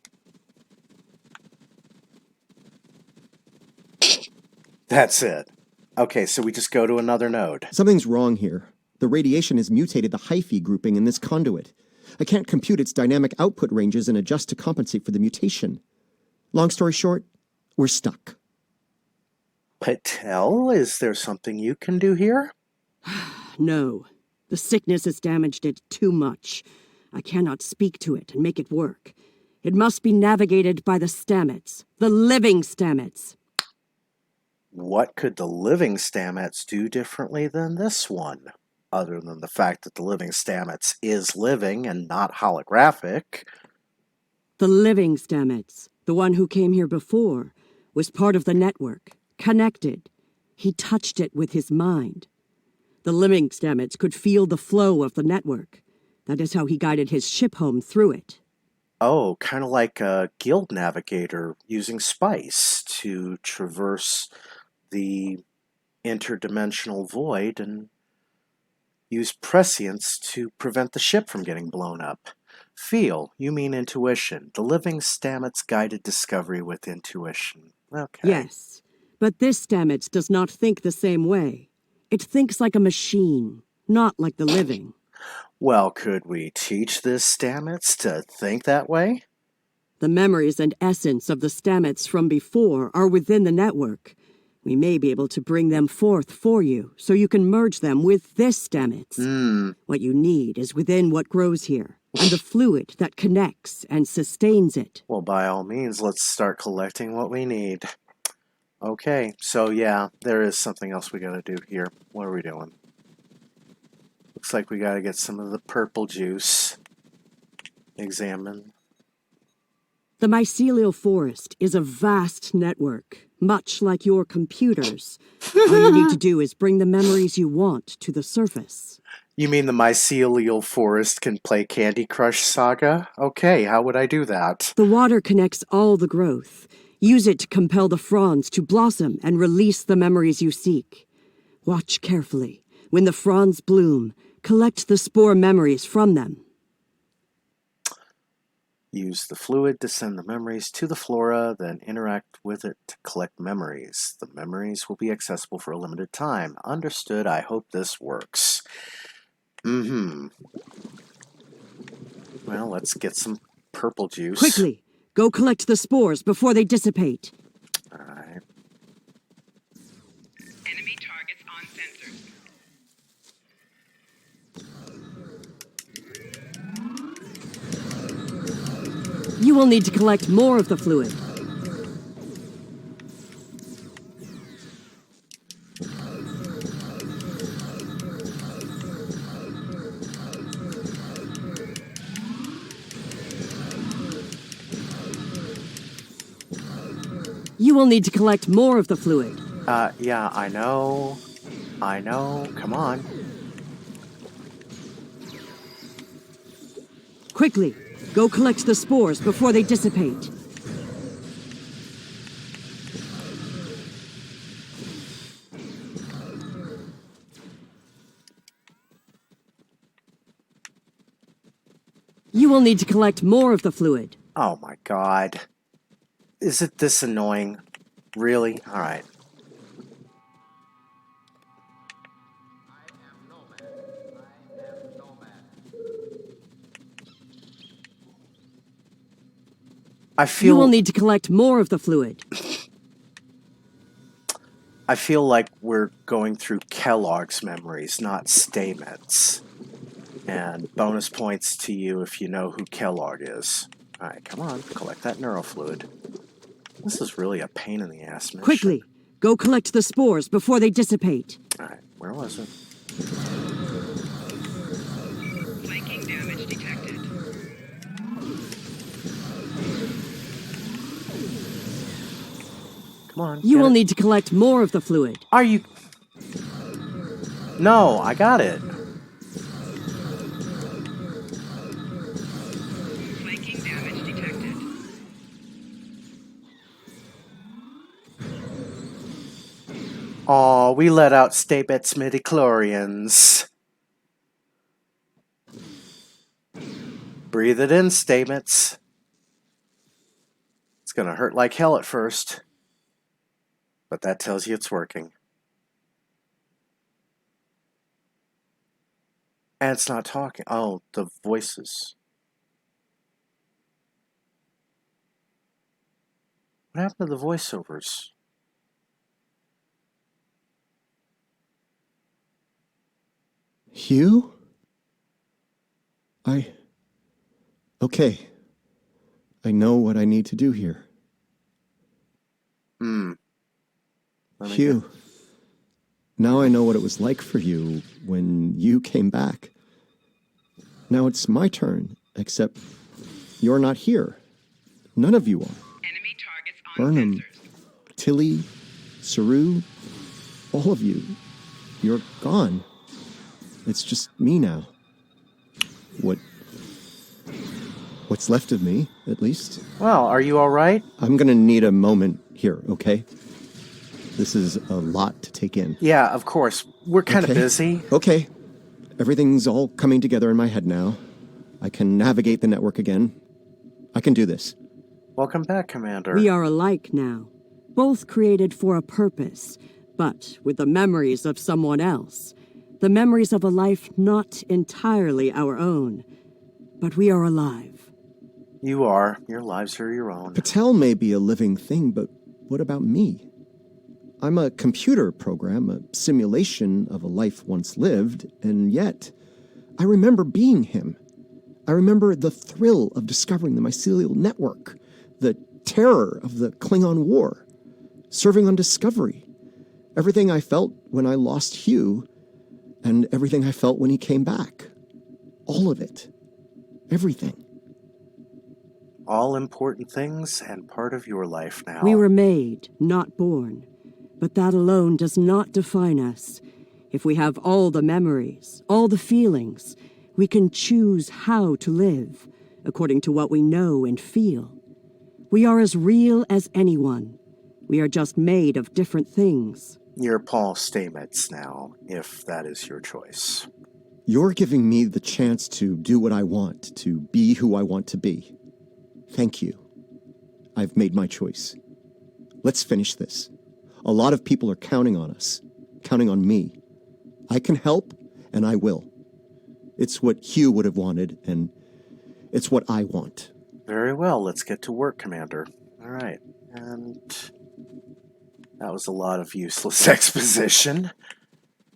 That's it. Okay, so we just go to another node. Something's wrong here. The radiation has mutated the hyphae grouping in this conduit. I can't compute its dynamic output ranges and adjust to compensate for the mutation. Long story short, we're stuck. Patel, is there something you can do here? No. The sickness has damaged it too much. I cannot speak to it and make it work. It must be navigated by the Stamets. The living Stamets. What could the living Stamets do differently than this one? Other than the fact that the living Stamets is living and not holographic. The living Stamets, the one who came here before, was part of the network, connected. He touched it with his mind. The living Stamets could feel the flow of the network. That is how he guided his ship home through it. Oh, kind of like a guild navigator using spice to traverse the interdimensional void and use prescience to prevent the ship from getting blown up. Feel, you mean intuition. The living Stamets guided discovery with intuition. Okay. Yes, but this Stamets does not think the same way. It thinks like a machine, not like the living. Well, could we teach this Stamets to think that way? The memories and essence of the Stamets from before are within the network. We may be able to bring them forth for you, so you can merge them with this Stamets. What you need is within what grows here, and the fluid that connects and sustains it. Well, by all means, let's start collecting what we need. Okay, so yeah, there is something else we gotta do here. What are we doing? Looks like we gotta get some of the purple juice. Examine. The mycelial forest is a vast network, much like your computers. All you need to do is bring the memories you want to the surface. You mean the mycelial forest can play Candy Crush Saga? Okay, how would I do that? The water connects all the growth. Use it to compel the fronds to blossom and release the memories you seek. Watch carefully. When the fronds bloom, collect the spore memories from them. Use the fluid to send the memories to the flora, then interact with it to collect memories. The memories will be accessible for a limited time. Understood. I hope this works. Well, let's get some purple juice. Quickly! Go collect the spores before they dissipate. All right. Enemy targets on sensors. You will need to collect more of the fluid. You will need to collect more of the fluid. Yeah, I know. Come on. Quickly, go collect the spores before they dissipate. You will need to collect more of the fluid. Oh my god. Is it this annoying? Really? Alright. I feel... You will need to collect more of the fluid. I feel like we're going through Kellogg's memories, not Stamets. And bonus points to you if you know who Kellogg is. Alright, come on. Collect that neurofluid. This is really a pain in the ass mission. Quickly, go collect the spores before they dissipate. Alright, where was it? Flanking damage detected. Come on. You get will it. need to collect more of the fluid. Are you... No, I got it. Flanking damage detected. Aw, we let out Staybits midichlorians. Breathe it in, Statements. It's gonna hurt like hell at first, but that tells you it's working. And it's not talking. Oh, the voices. What happened to the voiceovers? Hugh? Okay. I know what I need to do here. Hugh, now I know what it was like for you when you came back. Now it's my turn, except you're not here. None of you are. Enemy targets on Burnham, sensors. Tilly, Saru, all of you. You're gone. It's just me now. What's left of me, at least. Well, are you all right? I'm gonna need a moment here, okay? This is a lot to take in. Yeah, of course. We're kind of Okay. busy. Okay. Everything's all coming together in my head now. I can navigate the network again. I can do this. Welcome back, Commander. We are alike now, both created for a purpose, but with the memories of someone else. The memories of a life not entirely our own. But we are alive. You are. Your lives are your own. Patel may be a living thing, but what about me? I'm a computer program, a simulation of a life once lived, and yet I remember being him. I remember the thrill of discovering the mycelial network, the terror of the Klingon War, serving on Discovery, everything I felt when I lost Hugh, and everything I felt when he came back. All of it. Everything. All important things and part of your life now. We were made, not born. But that alone does not define us. If we have all the memories, all the feelings, we can choose how to live, according to what we know and feel. We are as real as anyone. We are just made of different things. You're Paul Stamets now, if that is your choice. You're giving me the chance to do what I want, to be who I want to be. Thank you. I've made my choice. Let's finish this. A lot of people are counting on us, counting on me. I can help, and I will. It's what Hugh would have wanted, and it's what I want. Very well, let's get to work, Commander. All right, and that was a lot of useless exposition.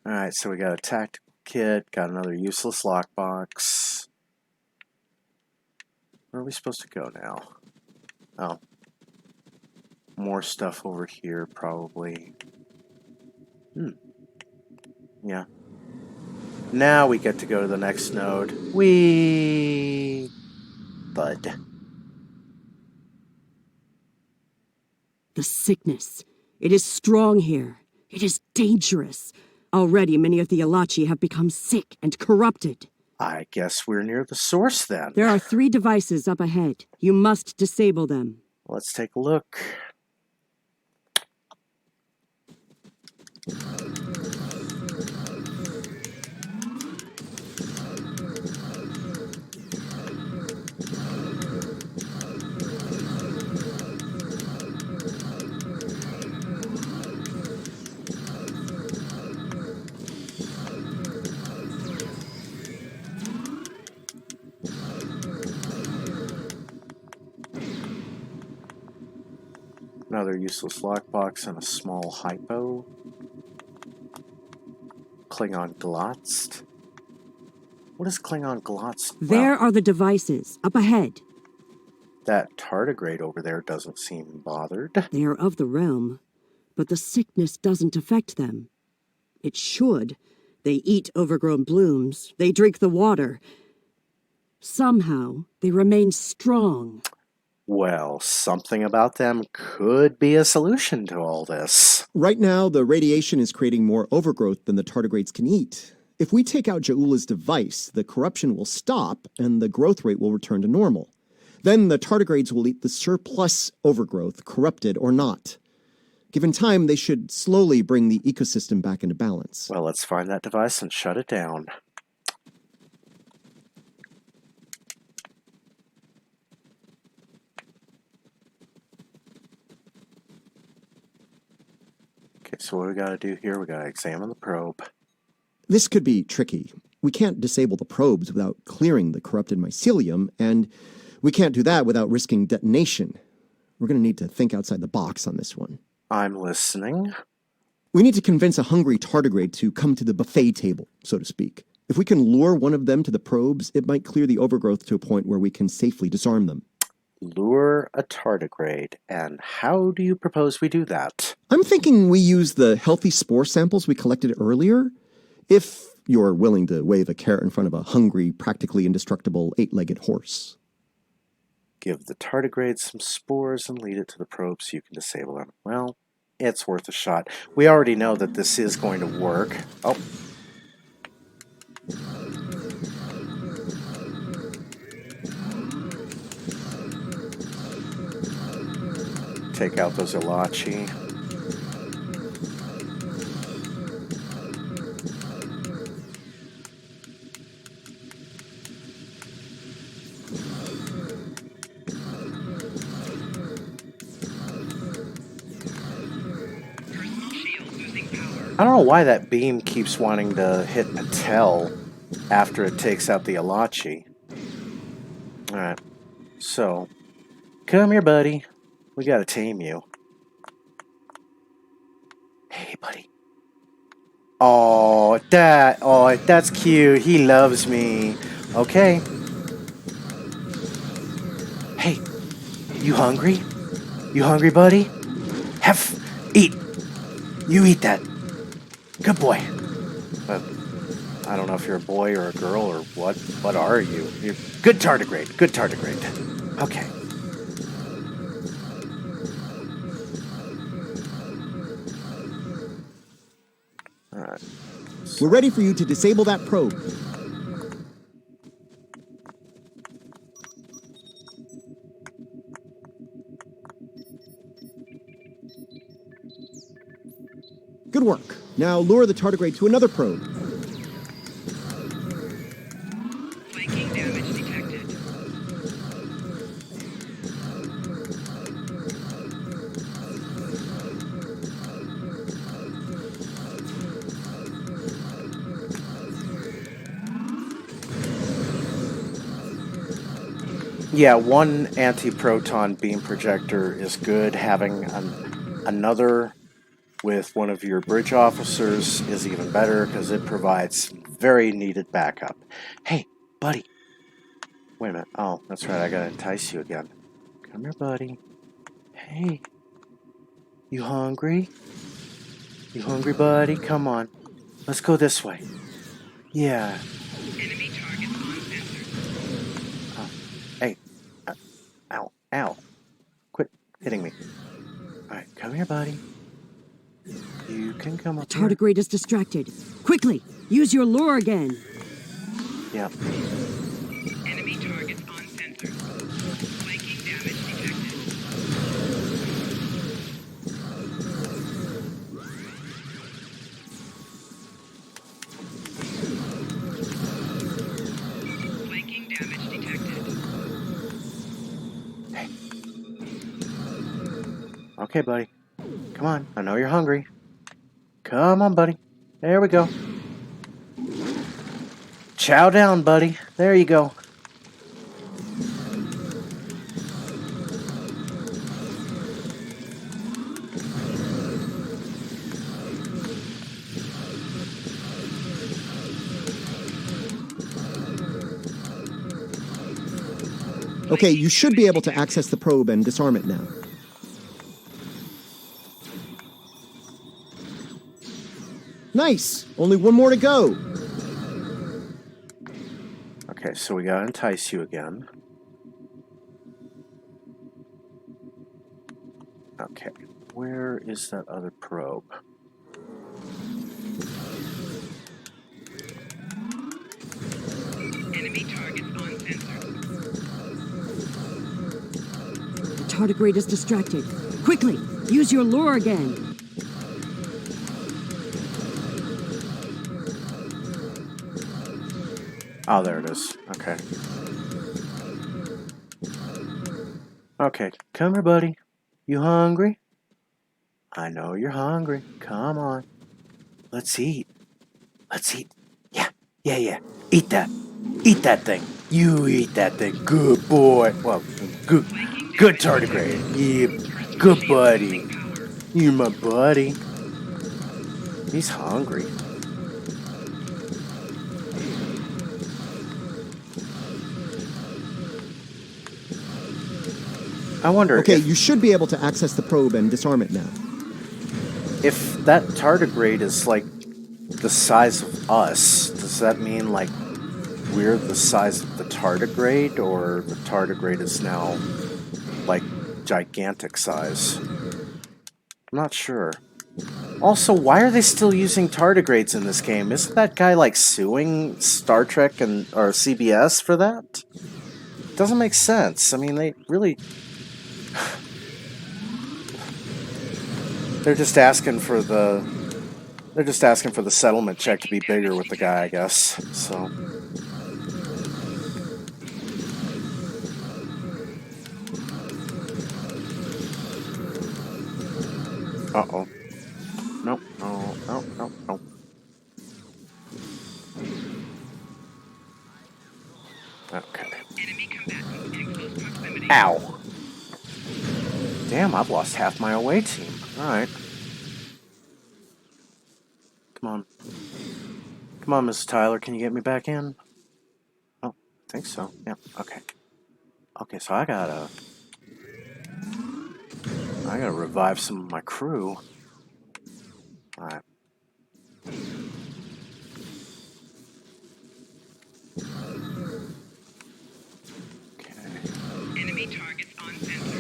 All right, so we got a tactical kit, got another useless lockbox. Where are we supposed to go now? Oh. More stuff over here, probably. Yeah. Now we get to go to the next node. Bud. The sickness. It is strong here. It is dangerous. Already many of the Alachi have become sick and corrupted. I guess we're near the source then. There are 3 devices up ahead. You must disable them. Let's take a look. Another useless lockbox and a small hypo. Klingon Glotzt. What is Klingon Glotzt? There are the devices, up ahead. That tardigrade over there doesn't seem bothered. They are of the realm, but the sickness doesn't affect them. It should. They eat overgrown blooms. They drink the water. Somehow, they remain strong. Well, something about them could be a solution to all this. Right now, the radiation is creating more overgrowth than the tardigrades can eat. If we take out Ja'ula's device, the corruption will stop and the growth rate will return to normal. Then the tardigrades will eat the surplus overgrowth, corrupted or not. Given time, they should slowly bring the ecosystem back into balance. Well, let's find that device and shut it down. Okay, so what we got to do here, we got to examine the probe. This could be tricky. We can't disable the probes without clearing the corrupted mycelium, and we can't do that without risking detonation. We're going to need to think outside the box on this one. I'm listening. We need to convince a hungry tardigrade to come to the buffet table, so to speak. If we can lure one of them to the probes, it might clear the overgrowth to a point where we can safely disarm them. Lure a tardigrade, and how do you propose we do that? I'm thinking we use the healthy spore samples we collected earlier. If you're willing to wave a carrot in front of a hungry, practically indestructible, 8-legged horse. Give the tardigrade some spores and lead it to the probe so you can disable them. Well, it's worth a shot. We already know that this is going to work. Oh. Take out those Ilachi. I don't know why that beam keeps wanting to hit Patel after it takes out the Ilachi. Alright, so, come here, buddy. We gotta tame you. Hey, buddy. Oh, that's cute. He loves me. Okay. Hey, you hungry? You hungry, buddy? Eat. You eat that. Good boy. I don't know if you're a boy or a girl or what. What are you? You're good tardigrade. Good tardigrade. Okay. All right. We're ready for you to disable that probe. Good work. Now lure the tardigrade to another probe. Flanking damage detected. Yeah, one anti-proton beam projector is good. Having another with one of your bridge officers is even better because it provides very needed backup. Hey, buddy. Wait a minute. Oh, that's right. I gotta entice you again. Come here, buddy. Hey. You hungry? You hungry, buddy? Come on. Let's go this way. Yeah. Enemy targets on sensor. Hey. Ow. Ow. Quit hitting me. Alright, come here, buddy. You can come up here. Tardigrade is distracted. Quickly, use your lure again. Yeah. Enemy targets on sensor. Flanking damage detected. Flanking damage detected. Hey. Okay, buddy. Come on. I know you're hungry. Come on, buddy. There we go. Chow down, buddy. There you go. Okay, you should be able to access the probe and disarm it now. Nice! Only one more to go. Okay, so we gotta entice you again. Okay, where is that other probe? Enemy targets on sensor. The tardigrade is distracted. Quickly, use your lure again. Oh, there it is. Okay. Okay, come here, buddy. You hungry? I know you're hungry. Come on. Let's eat. Let's eat. Yeah. Eat that. Eat that thing. You eat that thing. Good boy. Well, good tardigrade. Yeah, good buddy. You're my buddy. He's hungry. I wonder Okay, you should be able to access the probe and disarm it now. if that tardigrade is like the size of us, does that mean like we're the size of the tardigrade, or the tardigrade is now like gigantic size? I'm not sure. Also, why are they still using tardigrades in this game? Isn't that guy like suing Star Trek or CBS for that? Doesn't make sense. I mean, they really... They're just asking for the settlement check to be bigger with the guy, I guess. So... Uh-oh. Nope, no. Okay. Enemy combatants in close proximity. Ow! Damn, I've lost half my away team. Alright. Come on. Come on, Mrs. Tyler, can you get me back in? Oh, I think so. Yeah, okay. Okay, so I gotta revive some of my crew. Alright. Enemy targets on sensor.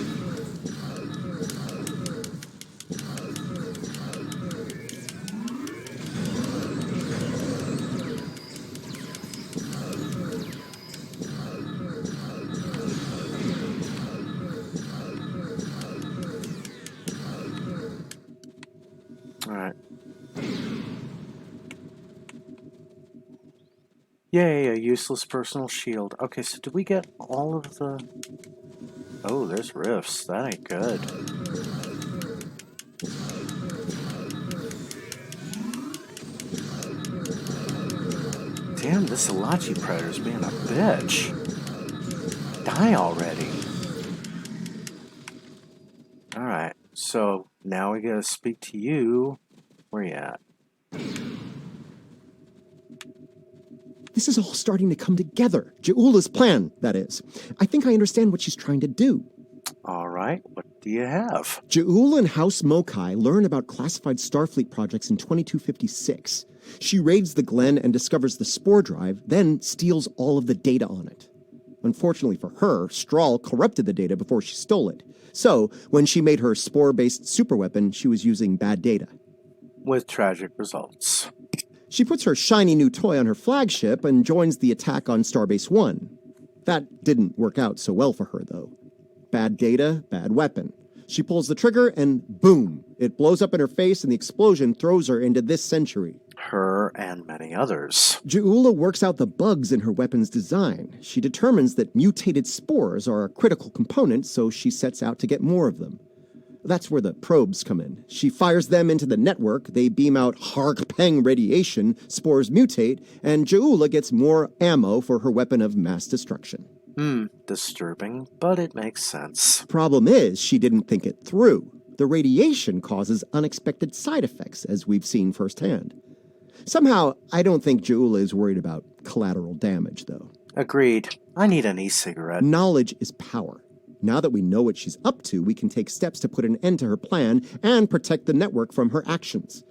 Alright. Yay, a useless personal shield. Okay, so did we get all of the... Oh, there's rifts. That ain't good. Damn, this Alachi Predator's being a bitch. Die already. Alright, so now we gotta speak to you. Where you at? This is all starting to come together. Ja'ula's plan, that is. I think I understand what she's trying to do. Alright, what do you have? Ja'ula and House Mokai learn about classified Starfleet projects in 2256. She raids the Glen and discovers the spore drive, then steals all of the data on it. Unfortunately for her, Strahl corrupted the data before she stole it. So, when she made her spore-based superweapon, she was using bad data. With tragic results. She puts her shiny new toy on her flagship and joins the attack on Starbase 1. That didn't work out so well for her, though. Bad data, bad weapon. She pulls the trigger and boom! It blows up in her face and the explosion throws her into this century. Her and many others. Ja'ula works out the bugs in her weapon's design. She determines that mutated spores are a critical component, so she sets out to get more of them. That's where the probes come in. She fires them into the network, they beam out Hark-Peng radiation, spores mutate, and Ja'ula gets more ammo for her weapon of mass destruction. Disturbing, but it makes sense. Problem is, she didn't think it through. The radiation causes unexpected side effects, as we've seen firsthand. Somehow, I don't think Ja'ula is worried about collateral damage, though. Agreed. I need an e-cigarette. Knowledge is power. Now that we know what she's up to, we can take steps to put an end to her plan and protect the network from her actions.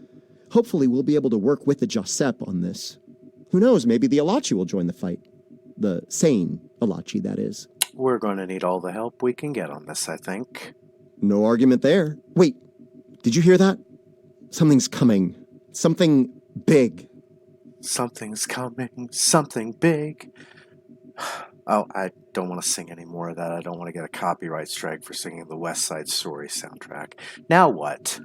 Hopefully, we'll be able to work with the Josep on this. Who knows, maybe the Alachi will join the fight. The sane Alachi, that is. We're going to need all the help we can get on this, I think. No argument there. Wait, did you hear that? Something's coming. Something big. Something's coming, something big. Oh, I don't want to sing any more of that. I don't want to get a copyright strike for singing the West Side Story soundtrack. Now what?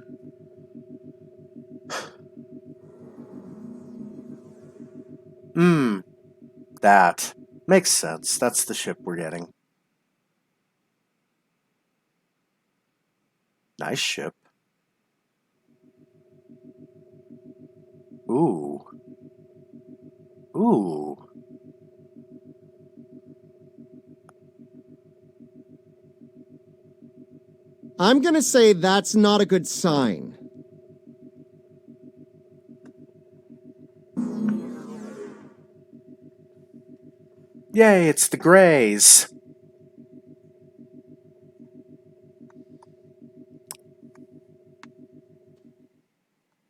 That makes sense. That's the ship we're getting. Nice ship. Ooh. Ooh. I'm gonna say that's not a good sign. Yay, it's the Greys.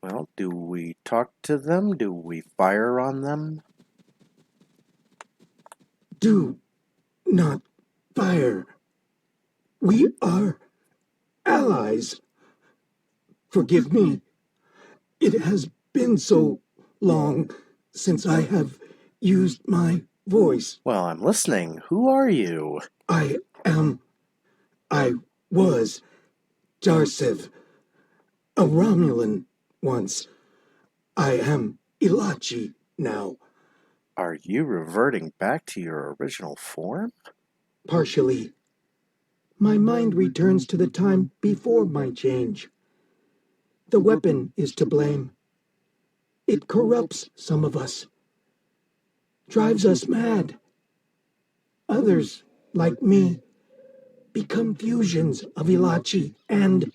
Well, do we talk to them? Do we fire on them? Do not fire. We are allies. Forgive me. It has been so long since I have used my voice. Well, I'm listening. Who are you? I was Darsev, a Romulan once. I am Ilachi now. Are you reverting back to your original form? Partially. My mind returns to the time before my change. The weapon is to blame. It corrupts some of us. Drives us mad. Others, like me, become fusions of Ilachi and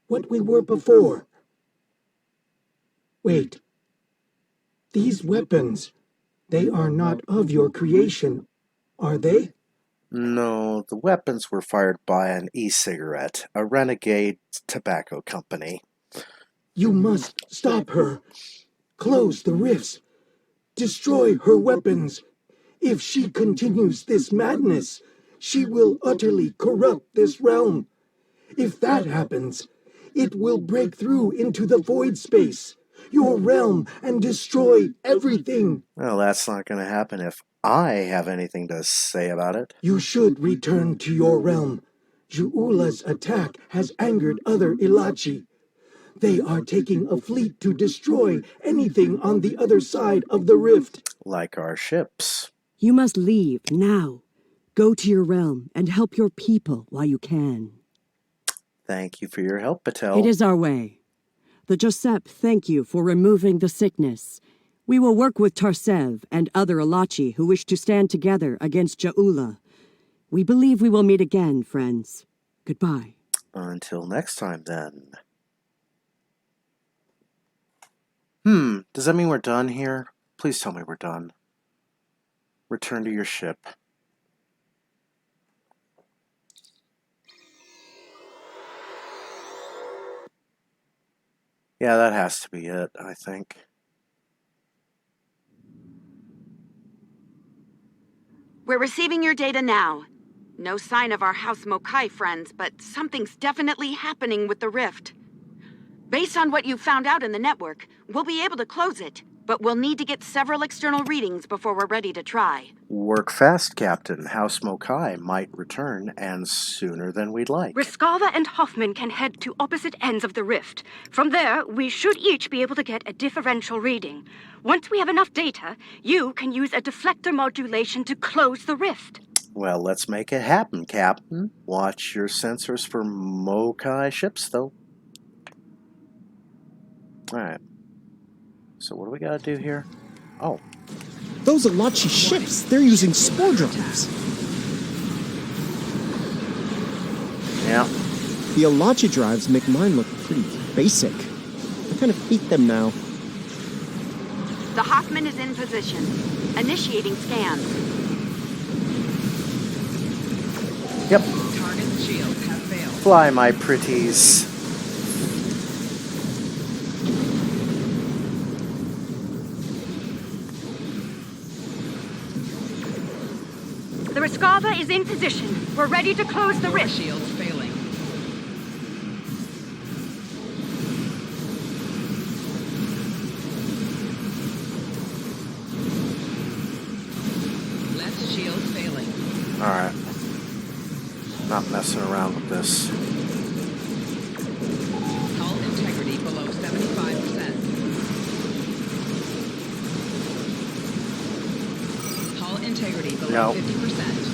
what we were before. Wait. These weapons, they are not of your creation, are they? No, the weapons were fired by an e-cigarette, a renegade tobacco company. You must stop her. Close the rifts. Destroy her weapons. If she continues this madness, she will utterly corrupt this realm. If that happens, it will break through into the void space, your realm, and destroy everything. Well, that's not going to happen if I have anything to say about it. You should return to your realm. Ju'ula's attack has angered other Ilachi. They are taking a fleet to destroy anything on the other side of the rift. Like our ships. You must leave now. Go to your realm and help your people while you can. Thank you for your help, Patel. It is our way. The Josep thank you for removing the sickness. We will work with Tarsev and other Ilachi who wish to stand together against Ja'ula. We believe we will meet again, friends. Goodbye. Until next time, then. Does that mean we're done here? Please tell me we're done. Return to your ship. Yeah, that has to be it, I think. We're receiving your data now. No sign of our House Mokai friends, but something's definitely happening with the rift. Based on what you found out in the network, we'll be able to close it, but we'll need to get several external readings before we're ready to try. Work fast, Captain. House Mokai might return, and sooner than we'd like. Riskava and Hoffman can head to opposite ends of the rift. From there, we should each be able to get a differential reading. Once we have enough data, you can use a deflector modulation to close the rift. Well, let's make it happen, Captain. Watch your sensors for Mokai ships, though. Alright. So what do we gotta do here? Oh. Those Ilachi ships, they're using spore drives. Yeah. The Ilachi drives make mine look pretty basic. I kind of hate them now. The Hoffman is in position. Initiating scan. Yep. Target shields have failed. Fly, my pretties. The Riskava is in position. We're ready to close the rift. Shields failing. this. Hull integrity below 75%. Hull integrity below No. 50%.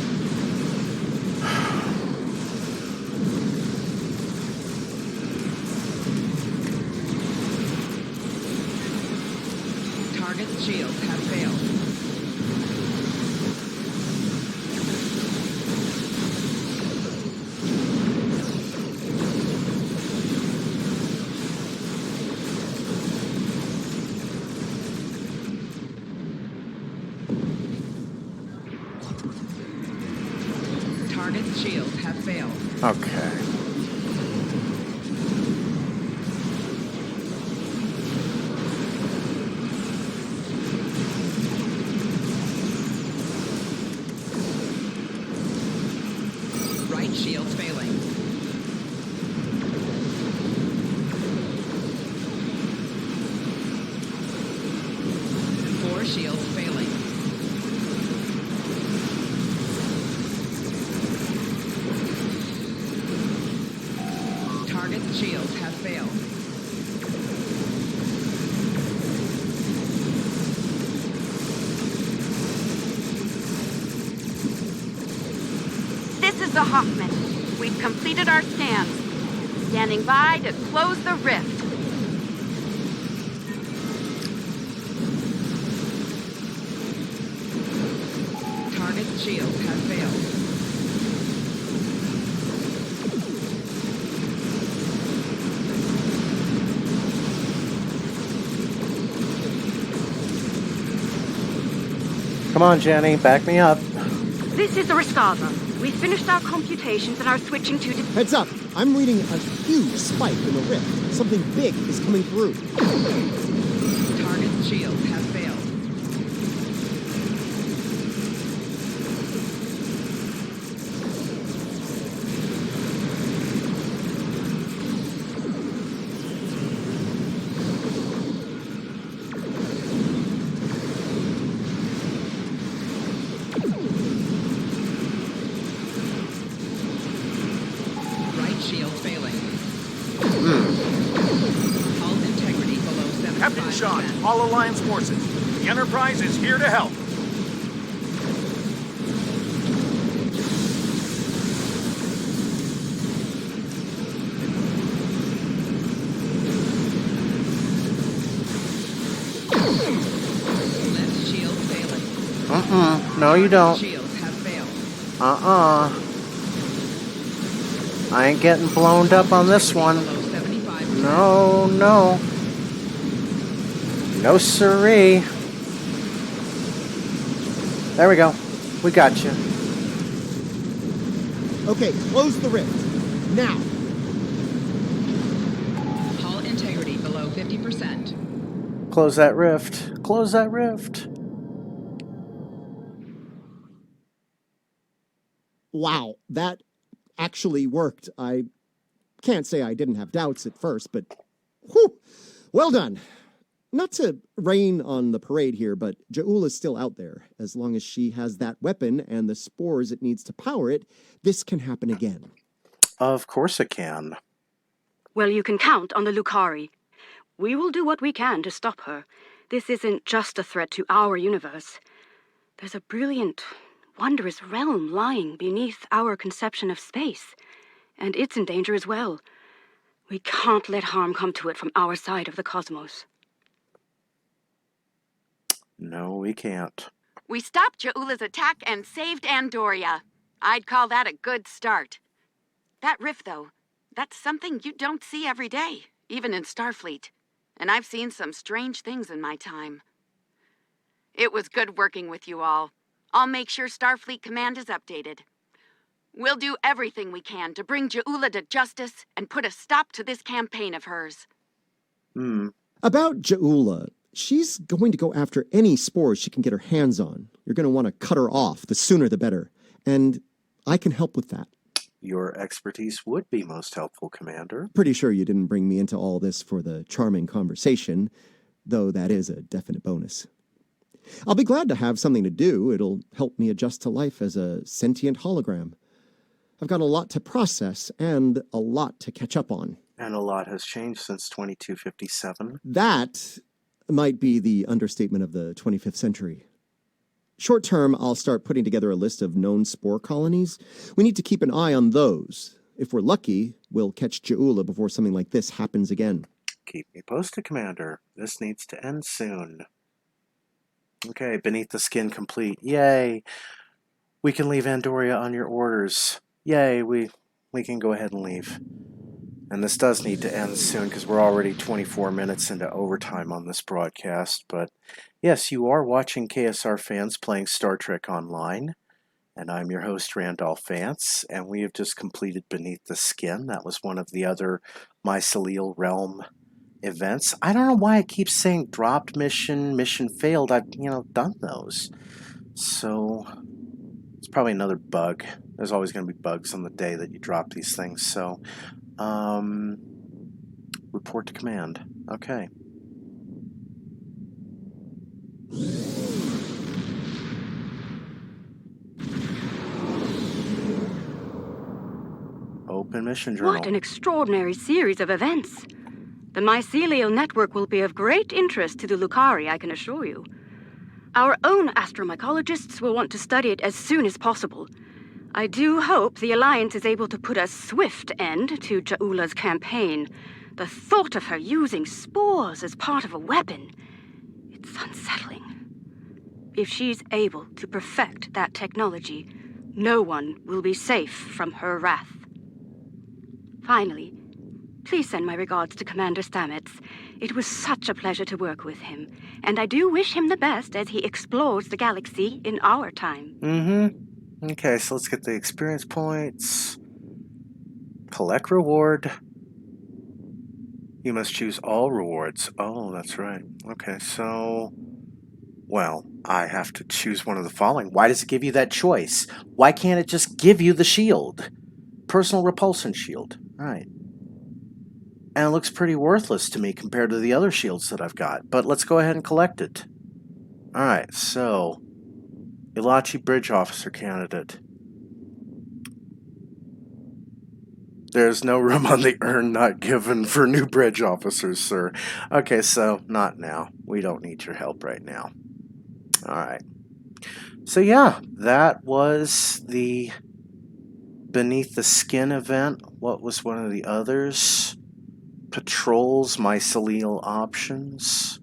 Target's shields have failed. Target's shields have failed. Okay. Right shields failing. Four shields failing. Target's shields have failed. This is the Hoffman. We've completed our scans. Standing by to close the rift. Target's shields have failed. Come on, Jenny, back me up. This is the Rescava. We finished our computations and are switching to... Heads up! I'm reading a huge spike in the rift. Something big is coming through. Target's shields have failed. Right shield failing. Hull integrity below 75%. Captain Sean, all Alliance forces. The Enterprise is here to help. Left shield failing. No, you don't. Shields have failed. I ain't getting blown up on this one. Below 75%. No, no. No siree. There we go. We got you. Okay, close the rift. Now! Hull integrity below 50%. Close that rift. Close that rift. Wow, that actually worked. I can't say I didn't have doubts at first, but whew, well done. Not to rain on the parade here, but Ja'ula's still out there. As long as she has that weapon and the spores it needs to power it, this can happen again. Of course it can. Well, you can count on the Lucari. We will do what we can to stop her. This isn't just a threat to our universe. There's a brilliant, wondrous realm lying beneath our conception of space, and it's in danger as well. We can't let harm come to it from our side of the cosmos. No, we can't. We stopped Ja'ula's attack and saved Andoria. I'd call that a good start. That rift, though, that's something you don't see every day, even in Starfleet. And I've seen some strange things in my time. It was good working with you all. I'll make sure Starfleet Command is updated. We'll do everything we can to bring Ja'ula to justice and put a stop to this campaign of hers. About Ja'ula, she's going to go after any spores she can get her hands on. You're going to want to cut her off. The sooner the better. And I can help with that. Your expertise would be most helpful, Commander. Pretty sure you didn't bring me into all this for the charming conversation, though that is a definite bonus. I'll be glad to have something to do. It'll help me adjust to life as a sentient hologram. I've got a lot to process and a lot to catch up on. And a lot has changed since 2257. That might be the understatement of the 25th century. Short term, I'll start putting together a list of known spore colonies. We need to keep an eye on those. If we're lucky, we'll catch Ja'ula before something like this happens again. Keep me posted, Commander. This needs to end soon. Okay, Beneath the Skin complete. Yay! We can leave Andoria on your orders. Yay, we can go ahead and leave. And this does need to end soon because we're already 24 minutes into overtime on this broadcast. But yes, you are watching KSR fans playing Star Trek Online. And I'm your host, Randolph Vance. And we have just completed Beneath the Skin. That was one of the other Mycelial Realm events. I don't know why it keeps saying dropped mission, mission failed. I've, done those. So it's probably another bug. There's always going to be bugs on the day that you drop these things. So, report to command. Okay. Open mission journal. What an extraordinary series of events. The mycelial network will be of great interest to the Lucari, I can assure you. Our own astromycologists will want to study it as soon as possible. I do hope the Alliance is able to put a swift end to Ja'ula's campaign. The thought of her using spores as part of a weapon, it's unsettling. If she's able to perfect that technology, no one will be safe from her wrath. Finally, please send my regards to Commander Stamets. It was such a pleasure to work with him, and I do wish him the best as he explores the galaxy in our time. Okay, so let's get the experience points. Collect reward. You must choose all rewards. Oh, that's right. Okay, so... Well, I have to choose one of the following. Why does it give you that choice? Why can't it just give you the shield? Personal repulsion shield. All right. And it looks pretty worthless to me compared to the other shields that I've got. But let's go ahead and collect it. All right, so... Ilachi Bridge Officer candidate. There's no room on the urn not given for new bridge officers, sir. Okay, so not now. We don't need your help right now. All right. So yeah, that was the Beneath the Skin event. What was one of the others? Patrols, mycelial options.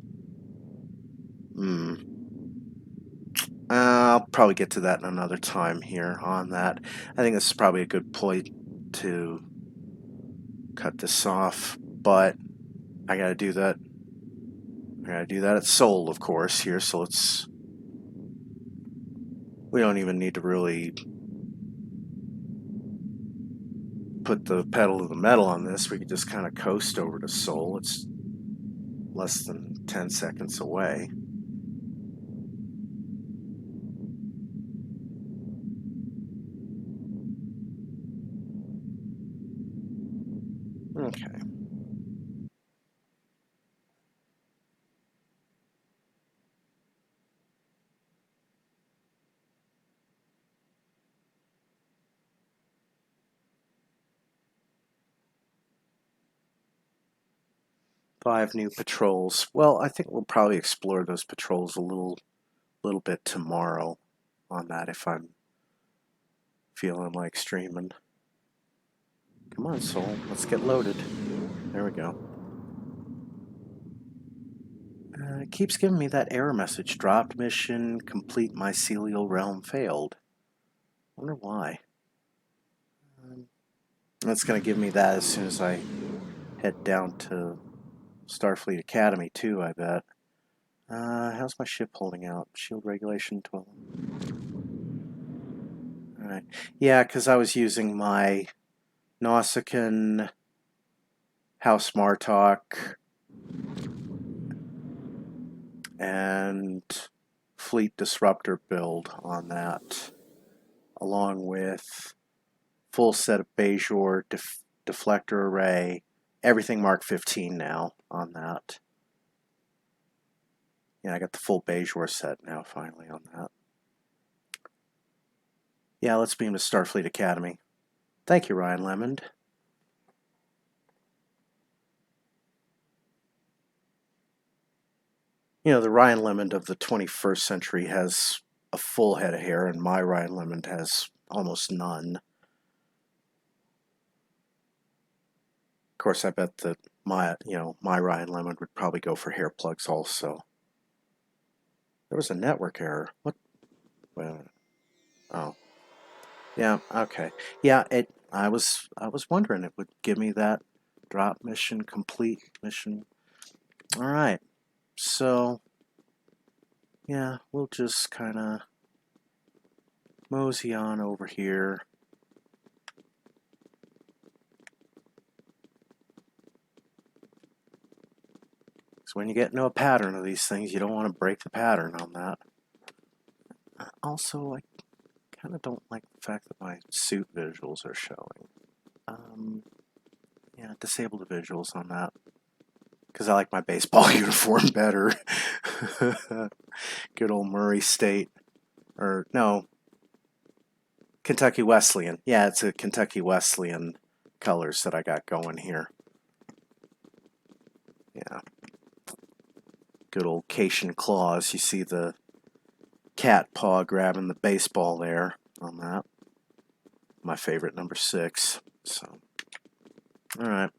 I'll probably get to that in another time here on that. I think this is probably a good point to cut this off, but I gotta do that. I gotta do that at Seoul, of course, here, so we don't even need to really put the pedal to the metal on this. We could just kind of coast over to Seoul. It's less than 10 seconds away. Okay. Five new patrols. Well, I think we'll probably explore those patrols a little bit tomorrow on that if I'm feeling like streaming. Come on, Soul. Let's get loaded. There we go. It keeps giving me that error message. Dropped mission, complete mycelial realm failed. Wonder why. That's going to give me that as soon as I head down to Starfleet Academy, too, I bet. How's my ship holding out? Shield regulation 12. Alright. Yeah, because I was using my Nausicaan, House Martok, and Fleet Disruptor build on that, along with full set of Bajor deflector array, everything Mark 15 now on that. Yeah, I got the full Bajor set now finally on that. Yeah, let's beam to Starfleet Academy. Thank you, Ryan Lemond. You know, the Ryan Lemond of the 21st century has a full head of hair, and my Ryan Lemond has almost none. Of course, I bet that my Ryan Lemond would probably go for hair plugs also. There was a network error. What? Wait a minute. Oh. Yeah, okay. Yeah, I was wondering it would give me that drop mission complete mission. All right. So, yeah, we'll just kind of mosey on over here. So when you get into a pattern of these things, you don't want to break the pattern on that. Also, I kind of don't like the fact that my suit visuals are showing. Yeah, disable the visuals on that. Because I like my baseball uniform better. Good old Murray State. Or, no. Kentucky Wesleyan. Yeah, it's a Kentucky Wesleyan colors that I got going here. Yeah. Good old Cation claws. You see the cat paw grabbing the baseball there on that. My favorite, number 6. So, all right.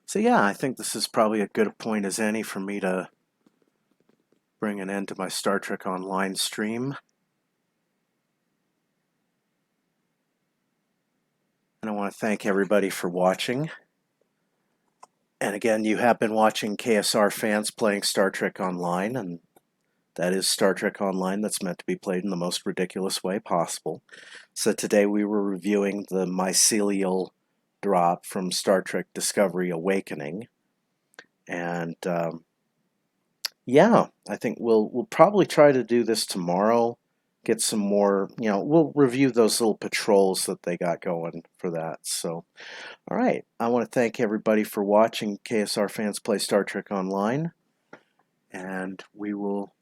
So yeah, I think this is probably a good point as any for me to bring an end to my Star Trek Online stream. And I want to thank everybody for watching. And again, you have been watching KSR fans playing Star Trek Online, and that is Star Trek Online that's meant to be played in the most ridiculous way possible. So today we were reviewing the mycelial drop from Star Trek Discovery Awakening. And yeah, I think we'll probably try to do this tomorrow. Get some more, we'll review those little patrols that they got going for that. So, all right. I want to thank everybody for watching KSR Fans Play Star Trek Online. And we will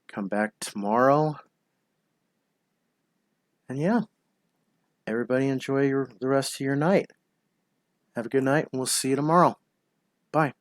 come back tomorrow. And yeah, everybody enjoy the rest of your night. Have a good night, and we'll see you tomorrow. Bye.